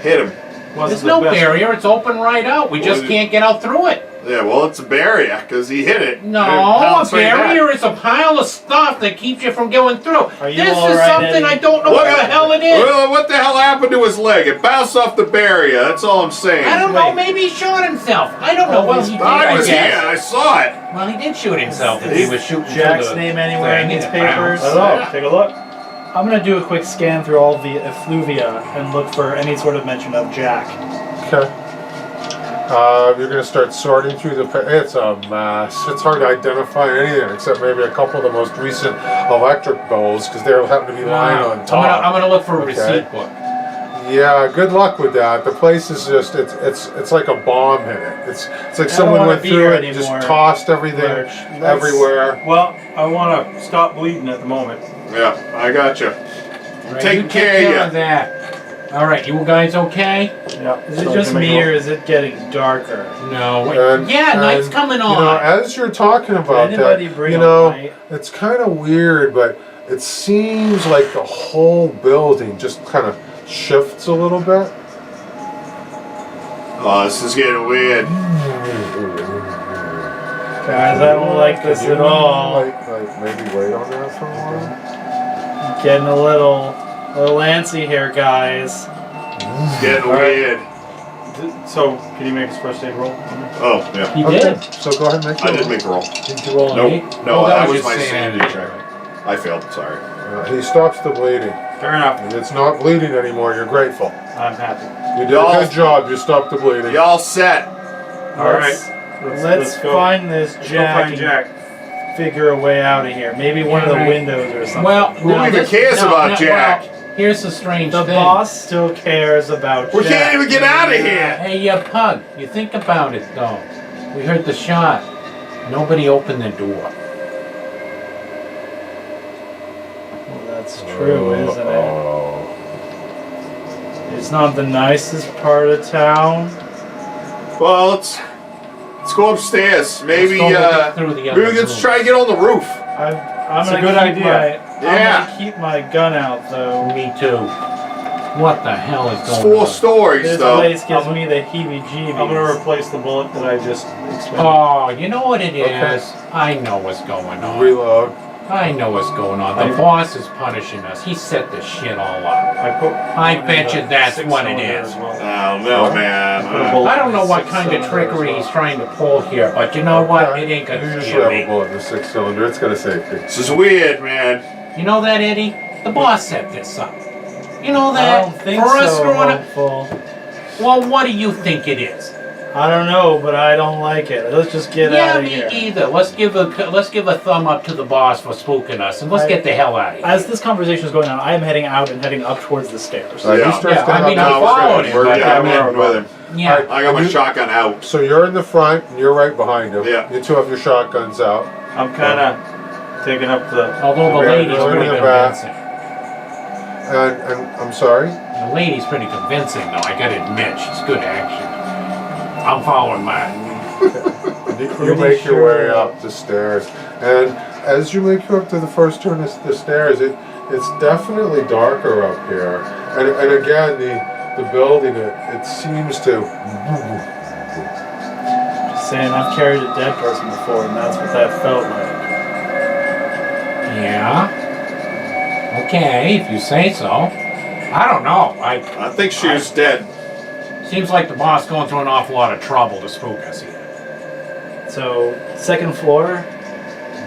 Hit him.
Wasn't
There's
the
no
best-
barrier. It's open right out. We just
Well,
can't get out through it.
Yeah, well, it's a barrier because he hit it.
No,
and it
a
bounced right back.
barrier is a pile of stuff that keeps you from going through.
Are you
This
all
is
right,
something
Eddie?
I don't know what the hell it is.
Well, what the hell happened to his leg? It bounced off the barrier. That's all I'm saying.
I don't know.
Wait.
Maybe he shot himself. I don't know
Oh,
what
he's
he did.
I was
guess.
here. I saw it.
Well, he did shoot himself if he was shooting through
Jack's
the
name anywhere in
thing
these
and it
papers?
bounced.
Oh, take a look. I'm gonna do a quick scan through all the effluvia and look for any sort of mention of Jack.
Okay. You're going to start sorting through the. It's a mess. It's hard to identify anything except maybe a couple of the most recent electric bills because they happen to be lying on top.
I'm gonna look for a
Okay.
receipt book.
Yeah, good luck with that. The place is just it's like a bomb hit it. It's like
don't
someone
wanna
went
be
through
here
it and just
anymore,
tossed everything
Lurch. Let's-
everywhere.
Well, I want to stop bleeding at the moment.
Yeah, I got you.
Right,
taking
you
care
take
of
care
ya.
of that. All right, you guys okay?
Yeah. Is it
So
just
can we
me
go-
or is it getting darker?
No. Wait.
And-
Yeah, night's
and,
coming
You
on.
know, as you're talking about
Anybody
that,
bring
you
a
know,
light?
it's kind of weird, but it seems like the whole building just kind of shifts a little bit.
Oh, this is getting weird.
Guys, I don't like this at all.
Like maybe wait on that for a while.
Getting a little antsy here, guys.
It's getting
All right.
weird.
So, can you make his first aid roll?
Oh, yeah.
He
Okay,
did.
so go ahead and make
I
your
did make a roll.
Did you roll an
Nope.
8?
No,
Oh,
that was
your
my sanity check. I failed, sorry.
He stops the bleeding.
Fair enough.
It's not bleeding anymore. You're grateful.
I'm happy.
You did a good job. You stopped the bleeding.
Y'all set.
Let's
go.
find this
Let's go
Jack
find
and
Jack.
figure a way out of here. Maybe one of the
right.
windows or something.
Well,
Who even cares about Jack?
Well, here's the strange
the
thing.
boss still cares about
We
Jack.
can't even get out of here.
Hey, you pug. You think about it, though. We heard the shot. Nobody opened the door.
Well, that's true, isn't it?
Oh.
It's not the nicest part of town.
Well, let's go upstairs. Maybe,
Let's go look through the other
maybe let's
rooms.
try to get on the roof.
I'm
That's
gonna
a good
keep
idea.
I'm
Yeah.
gonna keep my gun out though.
Me too. What the hell is
It's
going
4
on?
stories,
This
though.
place gives me the heebie-jeebies.
I'm gonna replace the bullet that I just expended.
Oh, you know what it is?
Okay.
I know what's going on.
Reload.
I know what's going on. The boss is punishing us. He set this shit all up. I bet you that's what it is.
Oh, no, man.
I don't know what kind of trickery he's trying to pull here, but you know what? It ain't
You
gonna
usually
scare
have a
me.
bullet in the 6-cylinder. It's gonna safety.
This is weird, man.
You know that, Eddie? The boss set this up. You know
I
that?
don't think
For us
so,
growing up.
hopeful.
Well, what do you think it is?
I don't know, but I don't like it. Let's just get
Yeah,
out of
me
here.
either. Let's give a thumb up to the boss for spooking us, and let's get the hell out of here.
As this conversation is going on, I am heading out and heading up towards the stairs.
Yeah.
You start
Yeah, I
standing
mean,
up
I'm
now,
following him,
We're
but I
coming
mean,
with him.
yeah.
I got my shotgun out.
So you're in the front, and you're right behind him.
Yeah.
You two have your shotguns out.
I'm kind of taking up the.
Although the
Very
lady's
good
pretty
in the back.
convincing.
And I'm sorry?
The lady's pretty convincing, though. I gotta admit, she's good action. I'm following mine.
You make your way up the stairs. And as you make your way up to the first turn of the stairs, it's definitely darker up here. And again, the building, it seems to...
Just saying, I've carried a dead person before, and that's what that felt like.
Yeah? Okay, if you say so. I don't know.
I think she was dead.
Seems like the boss going through an awful lot of trouble to spook us here.
So, second floor.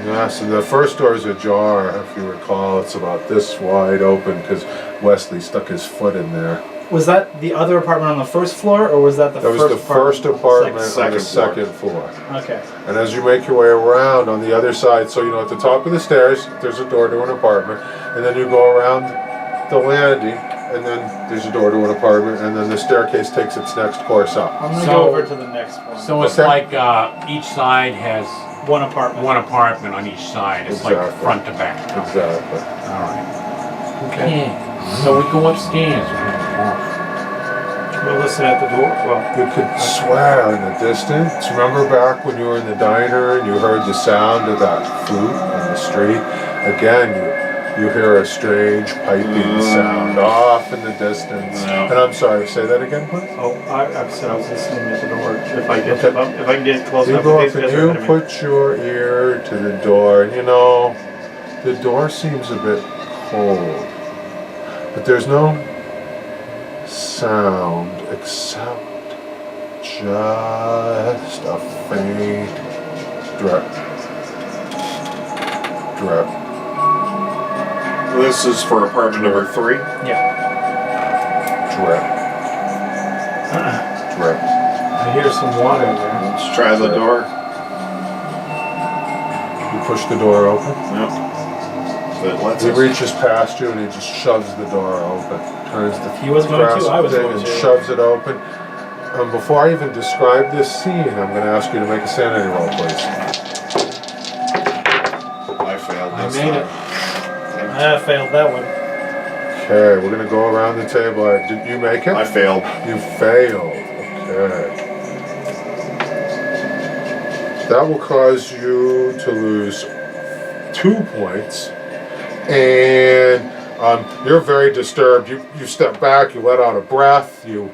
Yeah, so the first door is ajar, if you recall. It's about this wide open because Wesley stuck his foot in there.
Was that the other apartment on the first floor, or was that the
That was
first
the first apartment on the
Second
second floor.
Okay.
And as you make your way around on the other side, so at the top of the stairs, there's a door to an apartment, and then you go around the landing, and then there's a door to an apartment, and then the staircase takes its next course up.
I'm gonna
So-
go over to the next one.
So it's
Okay.
like each side has
one apartment.
one apartment on each side. It's like
Exactly.
front to back.
Exactly.
Alright. Okay. So we go upstairs.
We'll listen at the door. Well,
You could swear in the distance. Remember back when you were in the diner and you heard the sound of that flute on the street? Again, you hear a strange piping sound off in the distance.
Yeah.
And I'm sorry, say that again, please.
oh, I've said I was listening at the door. If I get
Okay.
if I can get close
You
enough,
go
in
up
case
and
guys are
you
ahead of me.
put your ear to the door, and the door seems a bit cold. But there's no sound except just a faint drip. Drip.
This is for apartment number 3.
Yeah.
Drip. Drip.
I hear some water there.
Let's try the door.
You push the door open.
Yep. It lets
He
us.
reaches past you and he just shoves the door open. Turns the
He was going to,
grasp
I was
thing
going
and
to.
shoves it open. Before I even describe this scene, I'm going to ask you to make a sanity roll, please.
I failed
I
this
made
time.
it.
I failed that one.
Okay, we're going to go around the table. Did you make it?
I failed.
You failed. Okay. That will cause you to lose 2 points. And you're very disturbed. You step back, you let out a breath, you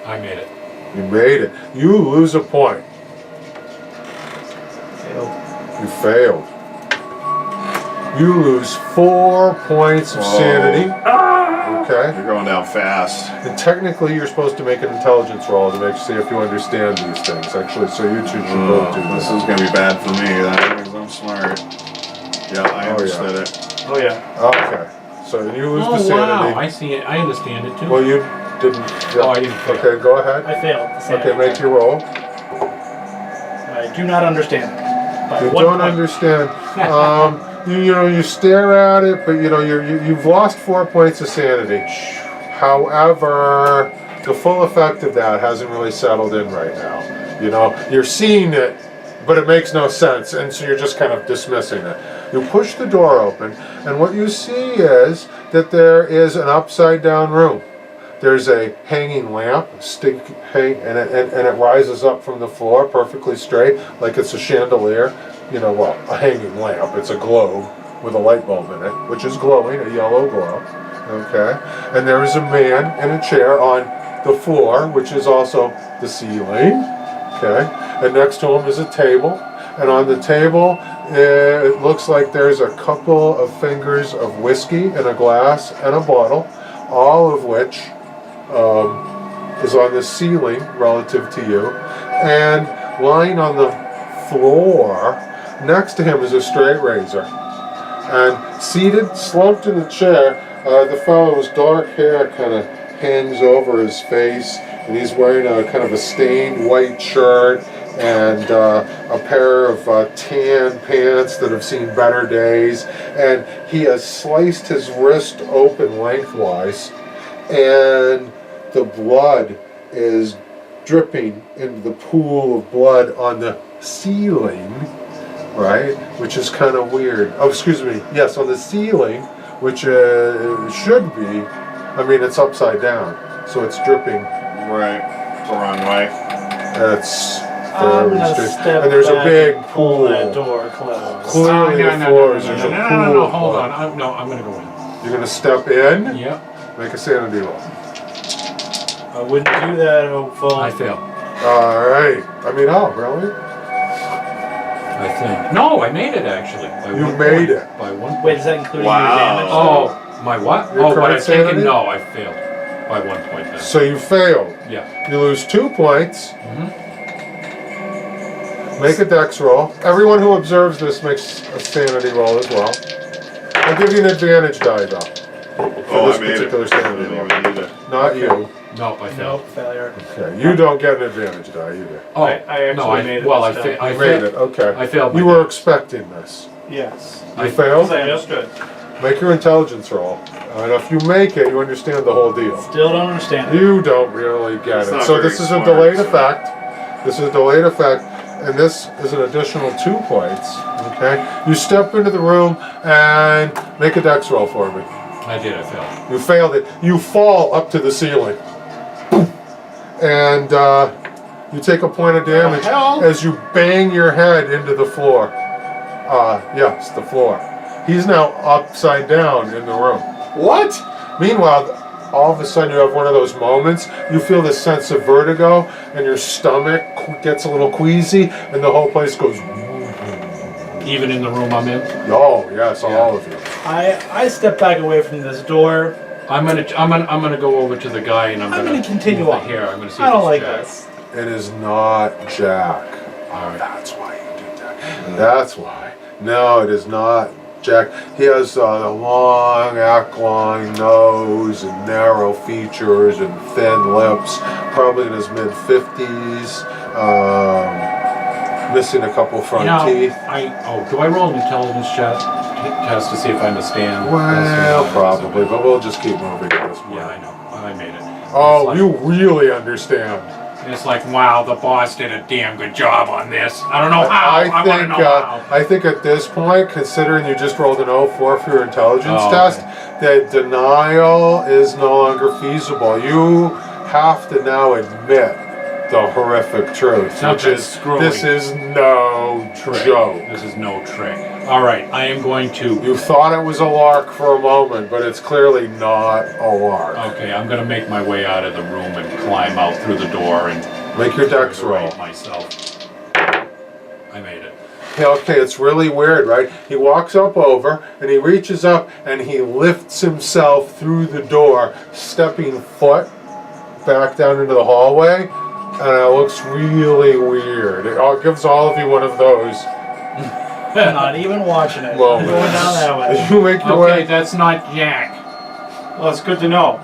I made it.
you made it. You lose a point.
Failed.
You failed. You lose 4 points of
Whoa.
sanity. Okay.
You're going down fast.
And technically you're supposed to make an intelligence roll to see if you understand these things. Actually, so you two should both do
This
this.
is going to be bad for me. That means I'm smart. Yeah, I
Oh,
understood it.
Oh yeah.
Okay. So you lose
Oh
the sanity.
wow, I see it. I understand it too.
Well, you didn't.
Oh, I didn't fail.
Okay, go ahead.
I failed. the sanity
Okay, make
check.
your roll.
I do not understand. By
You
1
don't
point.
understand. You stare at it, but you've lost 4 points of sanity. However, the full effect of that hasn't really settled in right now. You're seeing it, but it makes no sense, and so you're just kind of dismissing it. You push the door open, and what you see is that there is an upside down room. There's a hanging lamp, and it rises up from the floor perfectly straight, like it's a chandelier. A hanging lamp. It's a globe with a light bulb in it, which is glowing, a yellow glow. Okay? And there is a man in a chair on the floor, which is also the ceiling. Okay? And next to him is a table. And on the table, it looks like there's a couple of fingers of whiskey in a glass and a bottle, all of which is on the ceiling relative to you. And lying on the floor next to him is a straight razor. And seated, slumped in a chair, the fellow's dark hair kind of hangs over his face, and he's wearing a kind of a stained white shirt and a pair of tan pants that have seen better days. And he has sliced his wrist open lengthwise, and the blood is dripping into the pool of blood on the ceiling, right? Which is kind of weird. Oh, excuse me. Yes, on the ceiling, which should be, I mean, it's upside down, so it's dripping.
Right. The wrong way.
That's
I'm
very
gonna
strange.
step
And there's a
back
big
and pull
pool.
that door closed.
Clearly the floors, there's a pool.
No,
of
hold
blood.
on. I'm gonna go in.
You're gonna step in,
Yep,
make a sanity roll.
I wouldn't do that, hopeful.
I fail.
Alright. I mean, oh, really?
I think. No, I made it actually. By
You
1
made
point.
it.
By 1 point.
Wait, is that including
Wow.
your damage?
Oh, my what?
Your
Oh, what
current
I've taken?
sanity?
No, I failed. By 1 point then.
So you failed.
Yeah.
You lose 2 points.
Mm-hmm.
Make a dex roll. Everyone who observes this makes a sanity roll as well. I'll give you an advantage die though.
Oh,
this
I made it.
particular
I
sanity
didn't
roll.
even need it.
Not you.
Nope, I failed.
Nope, failure.
Okay, you don't get an advantage die either.
Oh,
I actually
no,
made it
Well,
this
I,
time.
I
You made
failed.
it, okay.
I failed.
You
my
were
dex.
expecting this.
Yes.
You
I-
failed?
Because I understood.
Make your intelligence roll. And if you make it, you understand the whole deal.
Still don't understand it.
You don't really get
It's
it.
not
So
very
this is a
smart,
delayed
so-
effect. This is a delayed effect, and this is an additional 2 points. Okay? You step into the room and make a dex roll for me.
I did. I failed.
You failed it. You fall up to the ceiling. And you take a point of damage
hell?
as you bang your head into the floor. Yes, the floor. He's now upside down in the room.
What?
Meanwhile, all of a sudden you have one of those moments, you feel this sense of vertigo, and your stomach gets a little queasy, and the whole place goes,
Even in the room I'm in.
oh, yes, all of you.
I step back away from this door.
I'm gonna go over to the guy and I'm
I'm
gonna
gonna continue
move the
on.
hair. I'm gonna see.
I
if
don't
it's
like
Jack.
this.
It is not Jack.
All right.
That's why you did that. That's why. No, it is not Jack. He has a long, aquiline nose and narrow features and thin lips. Probably in his mid-50s. Missing a couple front teeth.
Do I roll an intelligence test to see if I understand?
Well, probably, but we'll just keep moving at this point.
Yeah, I know. I made it.
Oh,
It's
you really understand.
It's like, wow, the boss did a damn good job on this. I don't know how. I want to
think
know how.
I think at this point, considering you just rolled an 04 for your intelligence
Oh,
test, that denial is no longer feasible. You have to now admit the horrific truth,
Not
which
that
is
screwy.
this is no
Trick.
joke.
This is no trick. All right, I am going to.
You thought it was a lark for a moment, but it's clearly not a lark.
Okay, I'm gonna make my way out of the room and climb out through the door and
Make your dex roll.
right myself. I made it.
Yeah, okay, it's really weird, right? He walks up over and he reaches up and he lifts himself through the door, stepping foot back down into the hallway, and it looks really weird. It gives all of you one of those
Not even watching it.
moments.
Going down that way.
You make your
Okay,
way.
that's not Jack.
Well, it's good to know.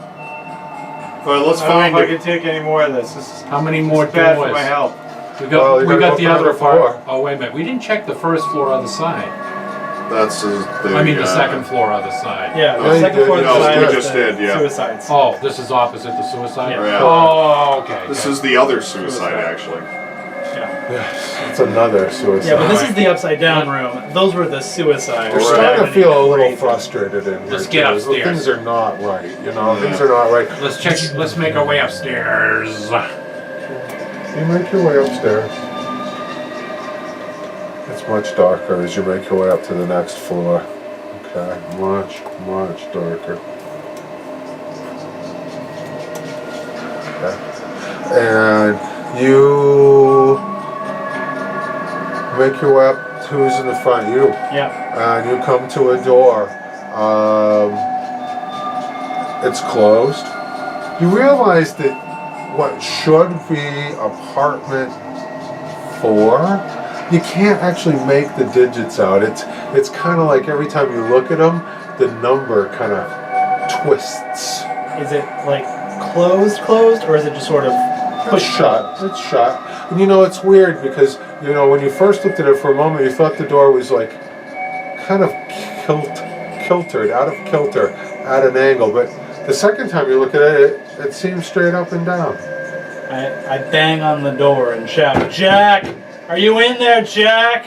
But let's
I don't
find
know if I
it.
can take any more of this. This is
How many more
bad
doors?
for my health.
We
Well, you
got
gotta
the
go for
other
another floor.
part. Oh wait a minute, we didn't check the first floor other side.
That's the.
I mean the second floor other side.
Yeah,
No,
the
you
second
did.
floor of the
No,
side
we
is
just
the
did, yeah.
Suicides.
Oh, this is opposite the suicide?
Yeah.
Oh, okay.
This
okay.
is the other suicide, actually.
Yeah.
Yes, it's another suicide.
Yeah, but this is the upside down room. Those were the suicides.
You're
Right.
starting to feel a little
Crazy.
frustrated in here.
Let's get
too.
upstairs.
Things are not right, you know,
Yeah.
things are not right.
Let's check. Let's make our way upstairs.
You make your way upstairs. It's much darker as you make your way up to the next floor. Okay, much, much darker. Okay. And you make your way up. Who's in the front? You.
Yeah.
And you come to a door. It's closed. You realize that what should be apartment 4, you can't actually make the digits out. It's kind of like every time you look at them, the number kind of twists.
Is it like closed, or is it just sort of
It's shut. It's shut. And you know, it's weird because, you know, when you first looked at it for a moment, you thought the door was like kind of kiltered, out of kilter, at an angle. But the second time you look at it, it seems straight up and down.
I bang on the door and shout, "Jack! Are you in there, Jack?"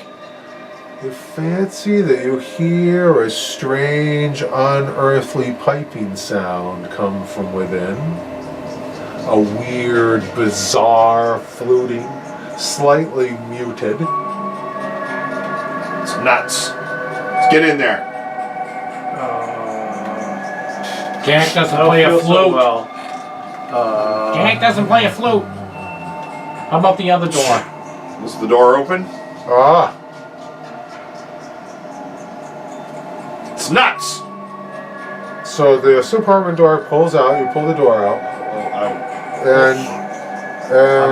You fancy that you hear a strange, unearthly piping sound come from within. A weird, bizarre fluting, slightly muted.
It's nuts. Let's get in there.
Jack doesn't
I don't
play a
feel
flute.
so well.
Jack doesn't play a flute. How about the other door?
Is the door open?
Ah,
It's nuts.
so the apartment door pulls out, you pull the door out, and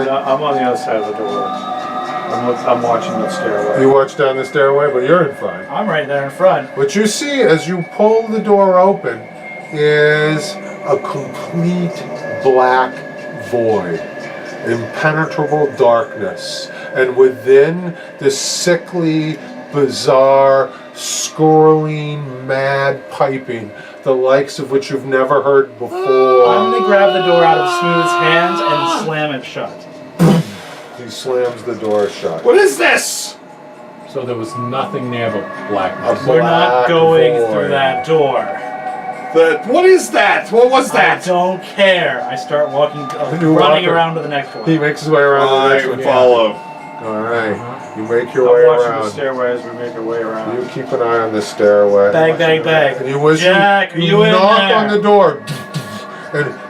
I'm on the other side of the door. I'm watching the stairway.
you watch down the stairway, but you're in front.
I'm right there in front.
What you see as you pull the door open is a complete black void, impenetrable darkness, and within this sickly, bizarre, squirreling, mad piping, the likes of which you've never heard before.
I'm gonna grab the door out of Smooth's hands and slam it shut.
He slams the door shut.
What is this?
So there was nothing there but blackness.
We're not
Black
going
void.
through that door.
What is that? What was
I
that?
don't care. I start walking,
You
running
walk
around to the next one.
He makes his way around the
I
next one.
follow.
All right, you make your
I'm
way
watching the
around.
stairway as we make our way around.
You keep an eye on the stairway.
Bang, bang, bang.
And you wish
Jack, are you in
knock
there?
on the door.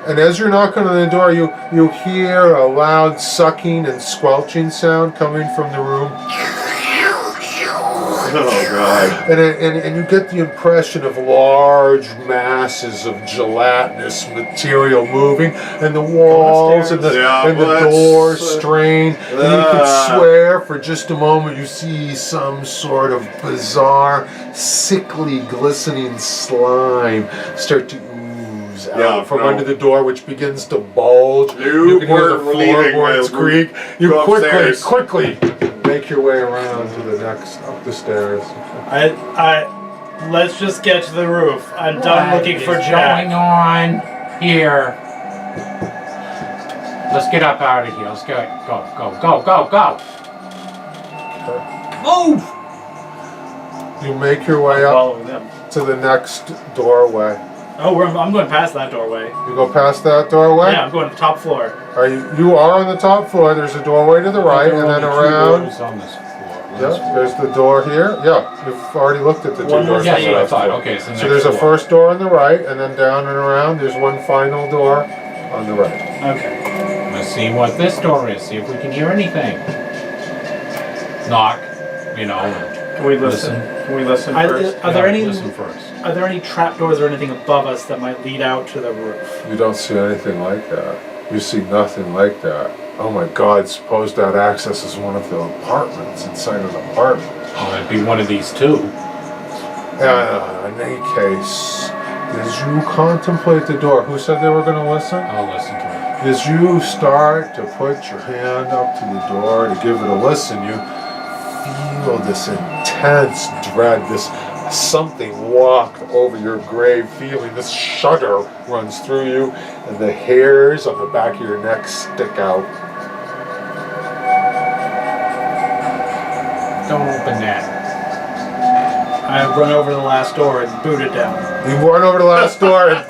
And as you're knocking on the door, you hear a loud sucking and squelching sound coming from the room.
Oh God.
And you get the impression of large masses of gelatinous material moving, and the walls and the,
Yeah,
and the
let's,
door strain. And you could
uh,
swear for just a moment you see some sort of bizarre, sickly, glistening slime start to ooze out
Yeah,
from
no.
under the door, which begins to bulge.
No,
You can hear the
we're leaving.
floorboards
We'll
creak. You
go upstairs.
quickly make your way around to the next, up the stairs.
Let's just get to the roof. I'm done
What
looking for
is
Jack.
going on here? Let's get up out of here. Let's go. Move!
You make your way up
Following them.
to the next doorway.
Oh, I'm going past that doorway.
You go past that doorway?
Yeah, I'm going to the top floor.
You are on the top floor. There's a doorway to the right, and then around.
On this floor.
Yeah, there's the door here. Yeah, you've already looked at the two
One
doors.
more
Yes,
on the
I
left
thought.
floor.
Okay,
So there's a
floor.
first door on the right, and then down and around, there's one final door on the right.
Okay.
Let's see what this door is. See if we can hear anything. Knock. You know.
Can we listen? Can we listen first?
Are there any?
Listen first.
Are there any trapdoors or anything above us that might lead out to the roof?
You don't see anything like that. You see nothing like that. Oh my God, suppose that access is one of the apartments inside an apartment.
Oh, it'd be one of these two.
In any case, as you contemplate the door, who said they were going to listen?
I'll listen to it.
As you start to put your hand up to the door to give it a listen, you feel this intense dread, this something walk over your grave feeling. This shudder runs through you, and the hairs on the back of your neck stick out.
Don't open that.
I run over to the last door and boot it down.
You run over to the last door and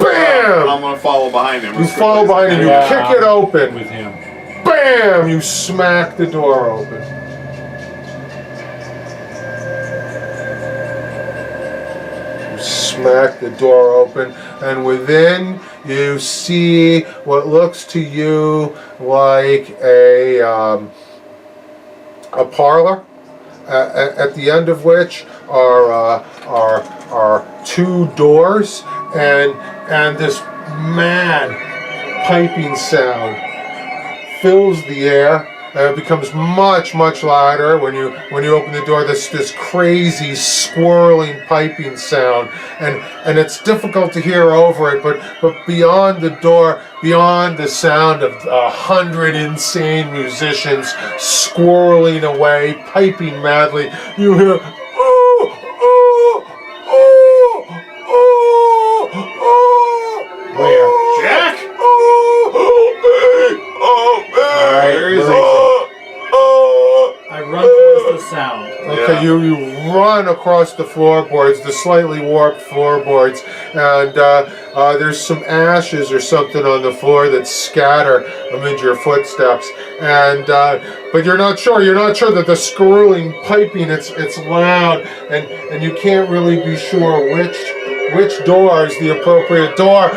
BAM!
I'm gonna follow behind him.
You follow behind and you
Yeah.
kick it open.
With him.
BAM! You smack the door open. You smack the door open, and within you see what looks to you like a a parlor, at the end of which are two doors, and this mad piping sound fills the air. And it becomes much louder when you open the door. This crazy swirling piping sound, and it's difficult to hear over it. But beyond the door, beyond the sound of 100 insane musicians swirling away, piping madly, you hear
Where?
Jack?
I run towards the sound.
Okay,
Yeah.
you run across the floorboards, the slightly warped floorboards, and there's some ashes or something on the floor that scatter amid your footsteps. And but you're not sure that the swirling piping, it's loud, and you can't really be sure which door is the appropriate door.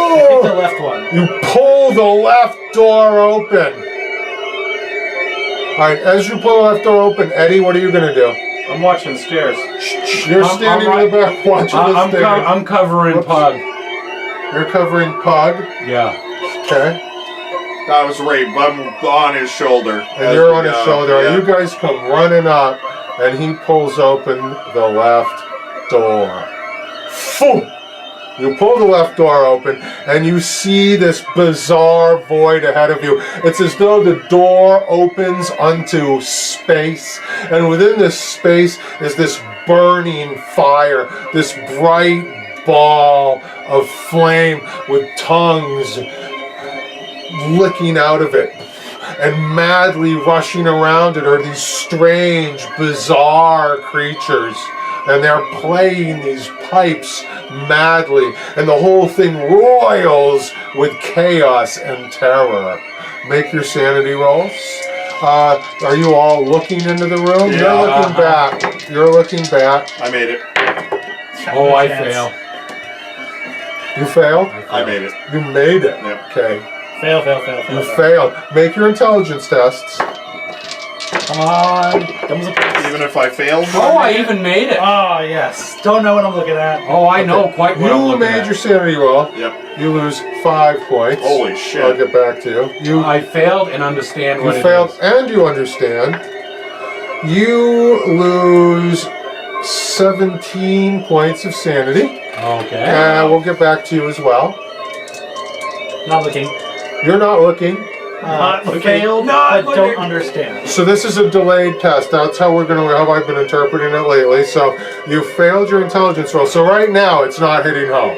I pick the left one.
You pull the left door open. Alright, as you pull the left door open, Eddie, what are you going to do?
I'm watching the stairs.
You're standing in the back watching the stairs.
I'm covering
Whoops.
Pug.
You're covering Pug.
Yeah.
Okay.
I was right. I'm on his shoulder.
And you're on his shoulder.
Yeah.
You guys come running up, and he pulls open the left door. Phew! You pull the left door open, and you see this bizarre void ahead of you. It's as though the door opens onto space, and within this space is this burning fire, this bright ball of flame with tongues licking out of it. And madly rushing around it are these strange, bizarre creatures. And they're playing these pipes madly, and the whole thing roils with chaos and terror. Make your sanity rolls. Are you all looking into the room?
Yeah.
You're looking back. You're looking back.
I made it.
Oh, I fail.
You failed?
I made it.
You made it.
Yep.
Okay.
Fail.
You failed. Make your intelligence tests.
Come on. Thumbs up.
Even if I failed.
Oh, I even made it.
Oh, yes. Don't know what I'm looking at.
Oh, I know quite what I'm
You
looking
made
at.
your sanity roll.
Yep.
You lose 5 points.
Holy
I'll
shit.
get back to you.
I failed and understand what
You
it
failed
is.
and you understand. You lose 17 points of sanity.
Okay.
We'll get back to you as well.
Not looking.
You're not looking.
Not looking.
Failed,
but
but
don't understand.
So this is a delayed test. That's how I've been interpreting it lately. So you failed your intelligence roll. So right now it's not hitting home.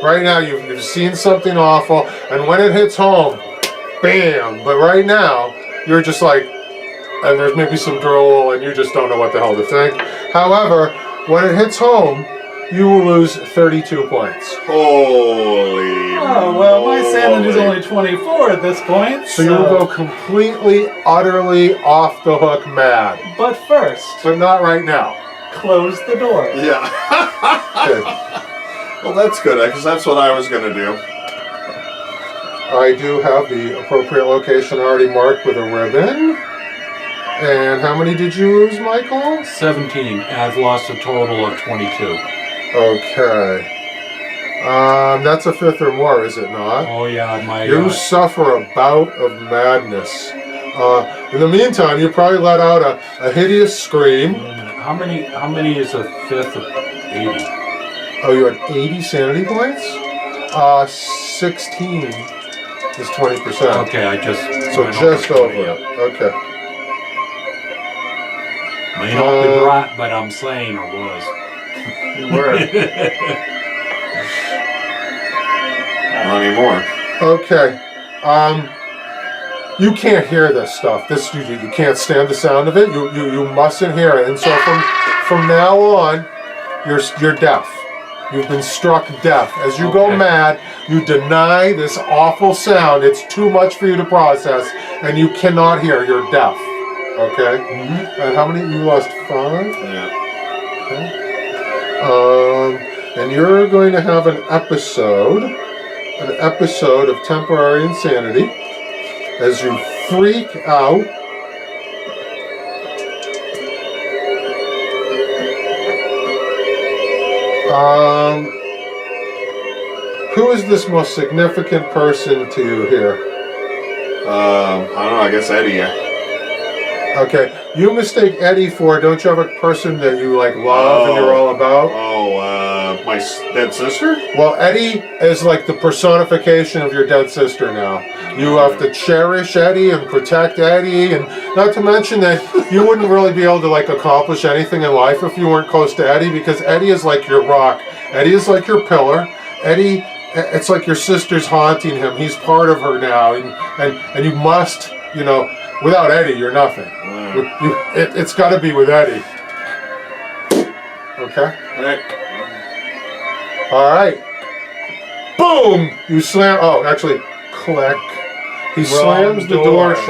Right now you've seen something awful, and when it hits home, bam. But right now you're just like, and there's maybe some drool, and you just don't know what the hell to think. However, when it hits home, you will lose 32 points.
Holy.
Oh, well, my sanity's
moly.
only 24 at this point.
So you will go completely, utterly off the hook mad.
But first,
But not right now.
close the door.
Yeah.
Okay.
Well, that's good, because that's what I was going to do.
I do have the appropriate location already marked with a ribbon. And how many did you lose, Michael?
17. I've lost a total of 22.
Okay. That's a fifth or more, is it not?
Oh yeah, my.
You suffer a bout of madness. In the meantime, you probably let out a hideous scream.
How many is a fifth of 80?
Oh, you had 80 sanity points? 16 is 20%.
Okay, I just.
So
went
just
20,
over
yeah.
it. Okay.
May not be right, but I'm saying I was.
You were.
Not anymore.
Okay. You can't hear this stuff. You can't stand the sound of it. You mustn't hear it. And so from now on, you're deaf. You've been struck deaf. As you go
Okay.
mad, you deny this awful sound. It's too much for you to process, and you cannot hear. You're deaf. Okay?
Mm-hmm.
And how many? You lost 5?
Yeah.
Okay. And you're going to have an episode an episode of temporary insanity as you freak out. Who is this most significant person to you here?
I don't know, I guess Eddie.
Okay, you mistake Eddie for, don't you have a person that you like love and you're all about?
My dead sister?
Well, Eddie is like the personification of your dead sister now. You have to cherish Eddie and protect Eddie, and not to mention that you wouldn't really be able to like accomplish anything in life if you weren't close to Eddie, because Eddie is like your rock. Eddie is like your pillar. Eddie, it's like your sister's haunting him. He's part of her now, and you must, you know, without Eddie, you're nothing. It's got to be with Eddie. Okay? All right. Boom! You slam. Oh, actually, click. He slams the door shut.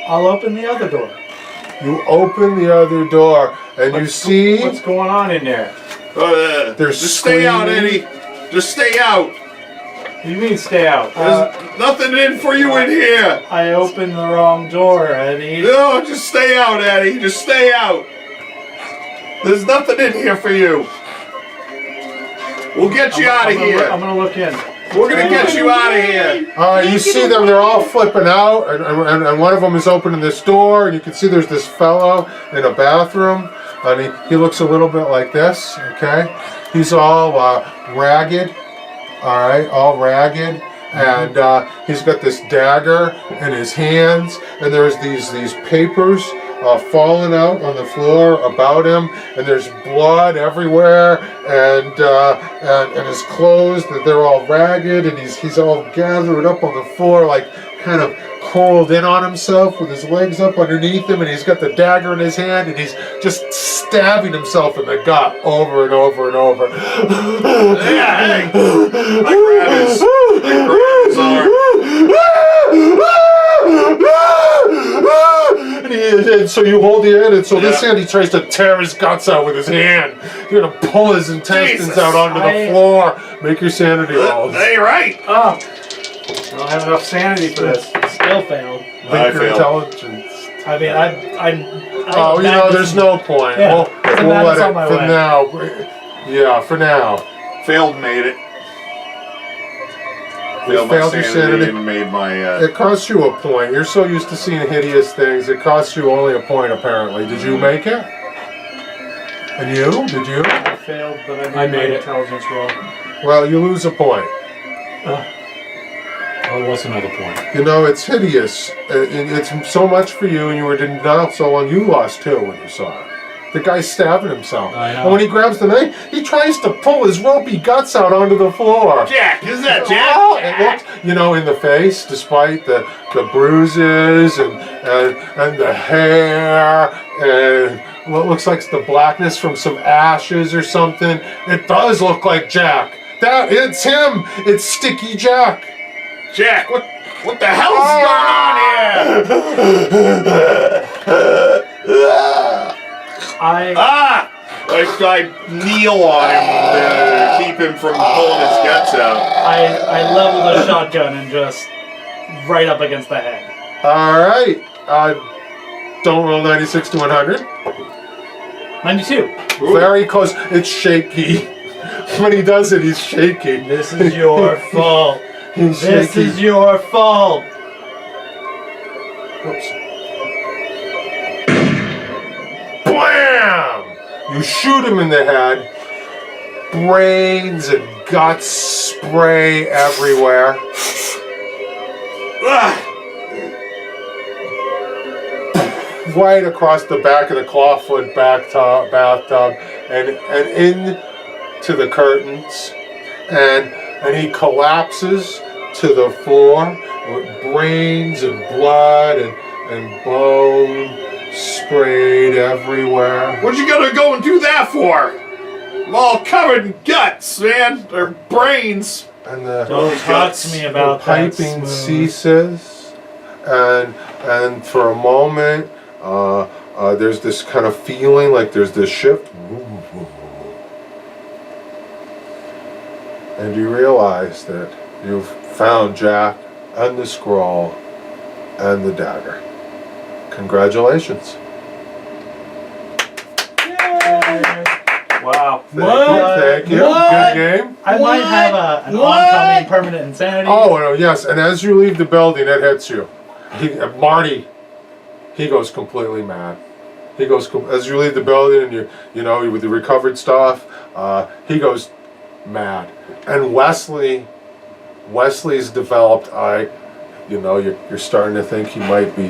I'll open the other door.
You open the other door, and you see.
What's going on in there?
There's
just stay out, Eddie. Just stay out.
What do you mean stay out?
There's nothing in for you in here.
I opened the wrong door, Eddie.
No, just stay out, Eddie. Just stay out. There's nothing in here for you. We'll get you out of here.
I'm gonna look in.
We're gonna get you out of here.
You see them, they're all flipping out, and one of them is opening this door, and you can see there's this fellow in a bathroom, and he looks a little bit like this, okay? He's all ragged, all right, all ragged, and he's got this dagger in his hands, and there's these papers falling out on the floor about him, and there's blood everywhere, and his clothes, they're all ragged, and he's all gathered up on the floor, like kind of curled in on himself with his legs up underneath him, and he's got the dagger in his hand, and he's just stabbing himself in the gut over and over and over.
Yeah, hey. I grab his arm.
And so you hold the end, and so this hand he tries to tear his guts out with his hand. You're gonna pull his intestines out onto the floor. Make your sanity rolls.
Hey, right.
Oh, I don't have enough sanity for this. Still failed.
Think your intelligence.
I mean,
Oh, you know, there's no point.
Yeah,
we'll let it for now. Yeah, for now.
Failed, made it.
You failed your sanity.
And made my.
It costs you a point. You're so used to seeing hideous things. It costs you only a point, apparently. Did you make it? And you? Did you?
I failed, but I made my intelligence roll.
Well, you lose a point.
Oh, what's another point?
You know, it's hideous. It's so much for you, and you were denied so long. You lost too when you saw it. The guy's stabbing himself.
I know.
And when he grabs the knife, he tries to pull his ropey guts out onto the floor.
Jack, is that Jack?
Oh, it looked, you know, in the face, despite the bruises and the hair and what looks like the blackness from some ashes or something. It does look like Jack. It's him. It's Sticky Jack.
Jack, what the hell's going on here? I kneel on him to keep him from pulling his guts out.
I leveled a shotgun and just right up against the head.
All right. Don't roll 96 to 100.
92.
Ooh.
Very close. It's shaky. When he does it, he's shaky.
This is your fault.
He's
This
shaky.
is your fault.
Oops. Blam! You shoot him in the head. Brains and guts spray everywhere. Right across the back of the clawfoot bathtub and into the curtains. And he collapses to the floor with brains and blood and bone sprayed everywhere.
What you gonna go and do that for? I'm all covered in guts, man. Or brains.
And the
Don't talk to me about that.
piping
Smooth.
ceases, and for a moment, there's this kind of feeling like there's this shift. and you realize that you've found Jack and the scroll and the dagger. Congratulations.
Wow.
Thank you.
What?
Good game.
I might have an
What?
oncoming permanent insanity.
Oh, no, yes, and as you leave the building, it hits you. Marty, he goes completely mad. He goes, as you leave the building and you know, with the recovered stuff, he goes mad. And Wesley's developed you're starting to think he might be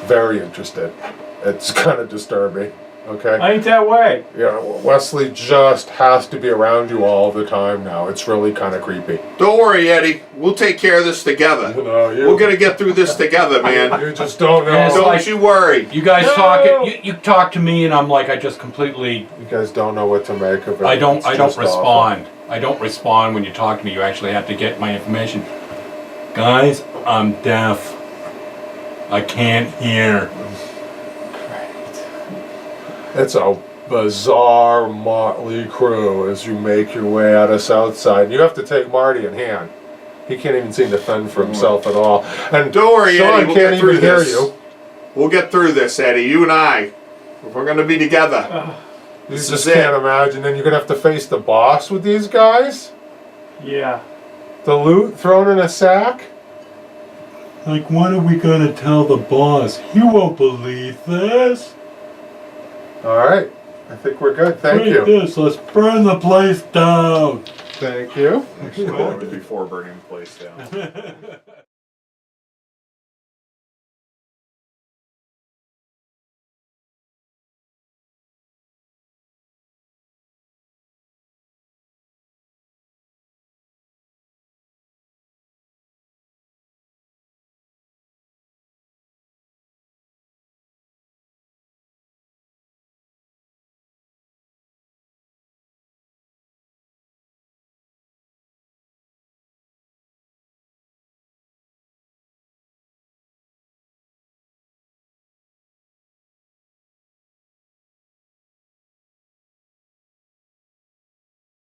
very interested. It's kind of disturbing, okay?
I ain't that way.
Yeah, Wesley just has to be around you all the time now. It's really kind of creepy.
Don't worry, Eddie. We'll take care of this together. We're gonna get through this together, man.
You just don't know.
Yes.
Don't
like-
you worry.
You guys talk. You talk to me, and I'm like, I just completely.
You guys don't know what to make of it.
I don't
It's
respond.
just awful.
I don't respond when you talk to me. You actually have to get my information. Guys, I'm deaf. I can't hear.
It's a bizarre motley crew as you make your way out of Southside. You have to take Marty in hand. He can't even seem to fend for himself at all. And
Don't worry,
Sean
Eddie. We'll
can't
get through
even hear
this.
you.
We'll get through this, Eddie. You and I. We're gonna be together.
You
This
just
is
can't
it.
imagine. Then you're gonna have to face the boss with these guys.
Yeah.
The loot thrown in a sack.
Like, what are we gonna tell the boss? He won't believe this.
All right. I think we're good. Thank you.
This. Let's burn the place down.
Thank you.
Well, it was before burning the place down.